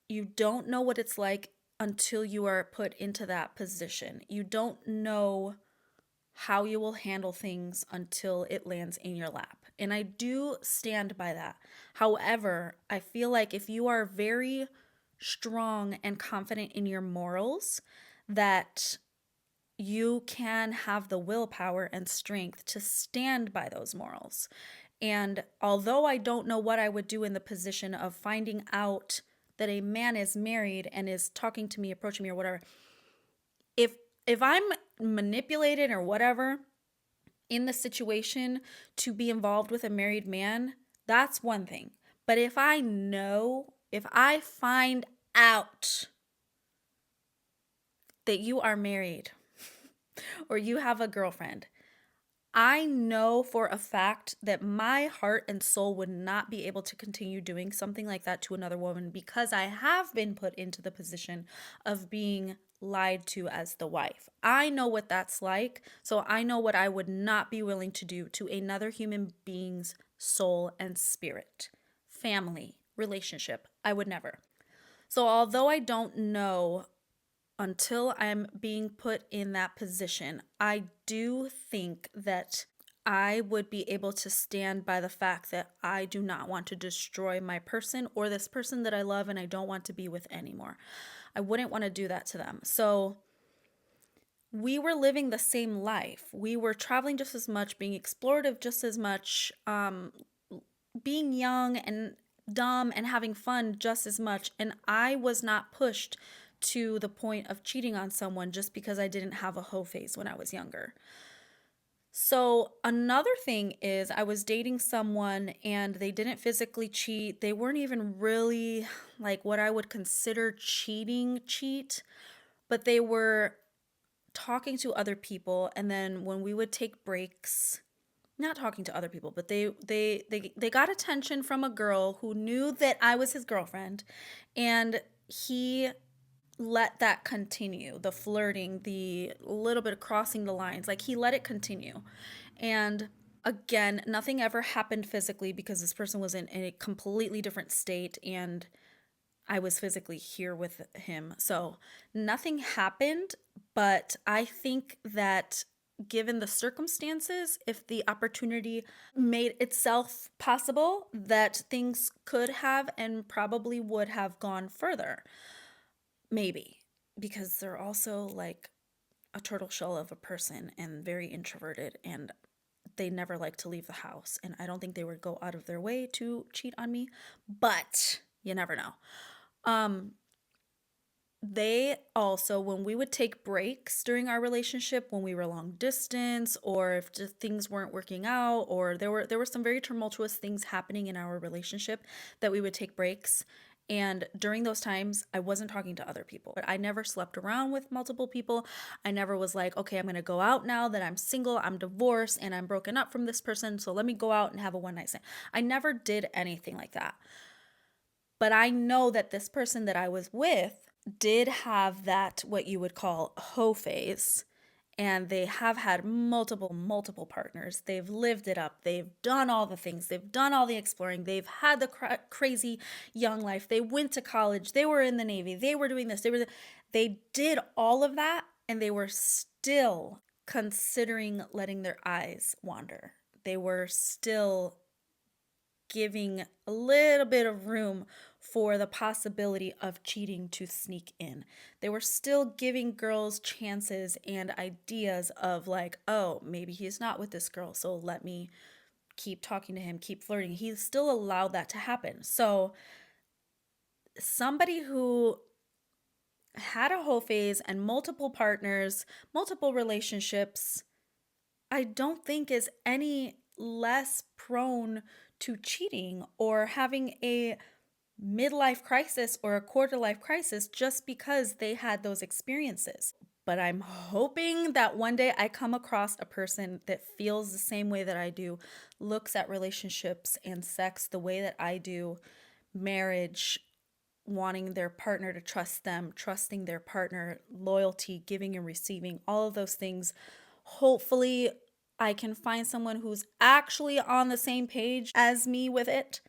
you don't know what it's like until you are put into that position. You don't know how you will handle things until it lands in your lap. And I do stand by that. However, I feel like if you are very strong and confident in your morals, that you can have the willpower and strength to stand by those morals. And although I don't know what I would do in the position of finding out that a man is married and is talking to me, approaching me or whatever, if I'm manipulated or whatever in the situation to be involved with a married man, that's one thing. But if I find out that you are married or you have a girlfriend, I know for a fact that my heart and soul would not be able to continue doing something like that to another woman, because I have been put into the position of being lied to as the wife. I know what that's like, so I know what I would not be willing to do to another human being's soul and spirit, family, relationship. I would never. So although I don't know until I'm being put in that position, I do think that I would be able to stand by the fact that I do not want to destroy my person or this person that I love and I don't want to be with anymore. I wouldn't want to do that to them. So we were living the same life. We were traveling just as much, being explorative just as much, being young and dumb and having fun just as much. And I was not pushed to the point of cheating on someone just because I didn't have a hoe phase when I was younger. So another thing is I was dating someone and they didn't physically cheat. They weren't even really like what I would consider cheat, but they were talking to other people. And then when we would take breaks, not talking to other people, but they got attention from a girl who knew that I was his girlfriend, and he let that continue, the flirting, the little bit of crossing the lines, like he let it continue. And again, nothing ever happened physically because this person was in a completely different state and I was physically here with him. So nothing happened, but I think that given the circumstances, if the opportunity made itself possible, that things could have and probably would have gone further. Maybe. because they're also like a turtle shell of a person and very introverted, and they never like to leave the house. And I don't think they would go out of their way to cheat on me, but you never know. They also, when we would take breaks during our relationship, when we were long distance, or if just things weren't working out, or there were some very tumultuous things happening in our relationship, that we would take breaks. And during those times, I wasn't talking to other people. But I never slept around with multiple people. I never was like, okay, I'm going to go out now that I'm single, I'm divorced, and I'm broken up from this person, so let me go out and have a one night stand. I never did anything like that. But I know that this person that I was with did have that, what you would call hoe phase. And they have had multiple partners. They've lived it up. They've done all the things. They've done all the exploring. They've had the crazy young life. They went to college. They were in the Navy. They were doing this. They did all of that, and they were still considering letting their eyes wander. They were still giving a little bit of room for the possibility of cheating to sneak in. They were still giving girls chances and ideas of like, oh, maybe he's not with this girl, so let me keep talking to him, keep flirting. He still allowed that to happen. So somebody who had a whole phase and multiple partners, multiple relationships, I don't think is any less prone to cheating or having a midlife crisis or a quarter life crisis just because they had those experiences. But I'm hoping that one day I come across a person that feels the same way that I do, looks at relationships and sex the way that I do, marriage, wanting their partner to trust them, trusting their partner, loyalty, giving and receiving, all of those things. Hopefully, I can find someone who's actually on the same page as me with it.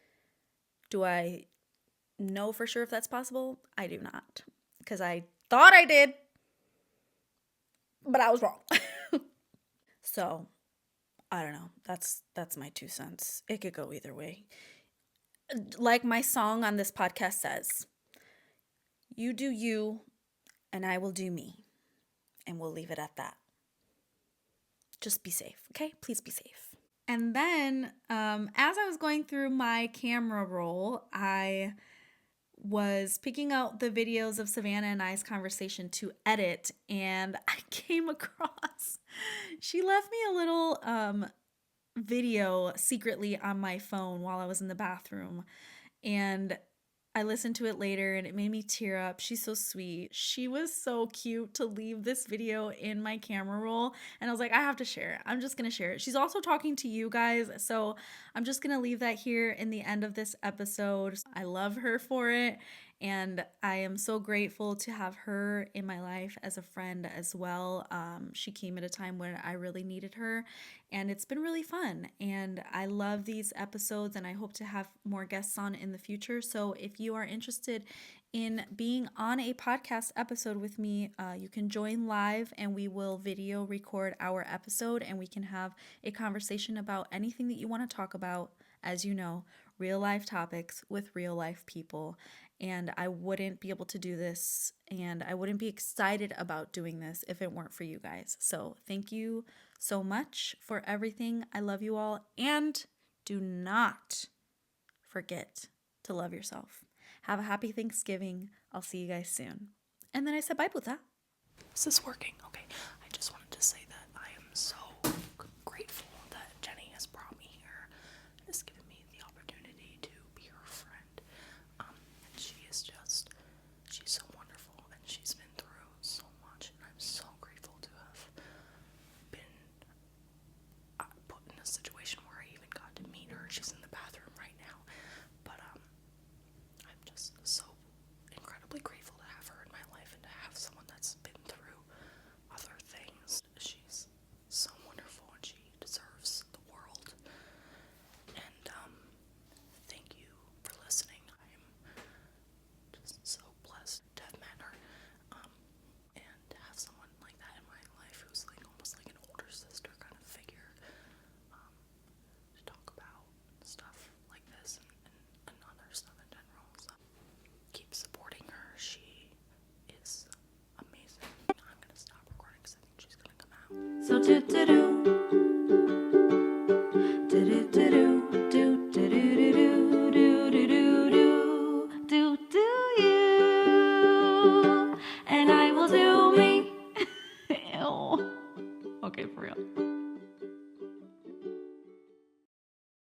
Do I know for sure if that's possible? I do not, because I thought I did, but I was wrong. So, I don't know. That's my 2 cents. It could go either way. Like my song on this podcast says, you do you, and I will do me. And we'll leave it at that. Just be safe, okay? Please be safe. And then, as I was going through my camera roll, I was picking out the videos of Savannah and I's conversation to edit, and I came across, she left me a little video secretly on my phone while I was in the bathroom, and I listened to it later and it made me tear up. She's so sweet. She was so cute to leave this video in my camera roll. And I was like, I have to share it. I'm just going to share it. She's also talking to you guys. So I'm just going to leave that here in the end of this episode. I love her for it. And I am so grateful to have her in my life as a friend as well. She came at a time when I really needed her, and it's been really fun. And I love these episodes, and I hope to have more guests on in the future. So if you are interested in being on a podcast episode with me, you can join live, and we will video record our episode, and we can have a conversation about anything that you want to talk about. As you know, real life topics with real life people. And I wouldn't be able to do this, and I wouldn't be excited about doing this if it weren't for you guys. So thank you so much for everything. I love you all. And do not forget to love yourself. Have a happy Thanksgiving. I'll see you guys soon. And then I said bye, Buta. Is this working? Okay. I just want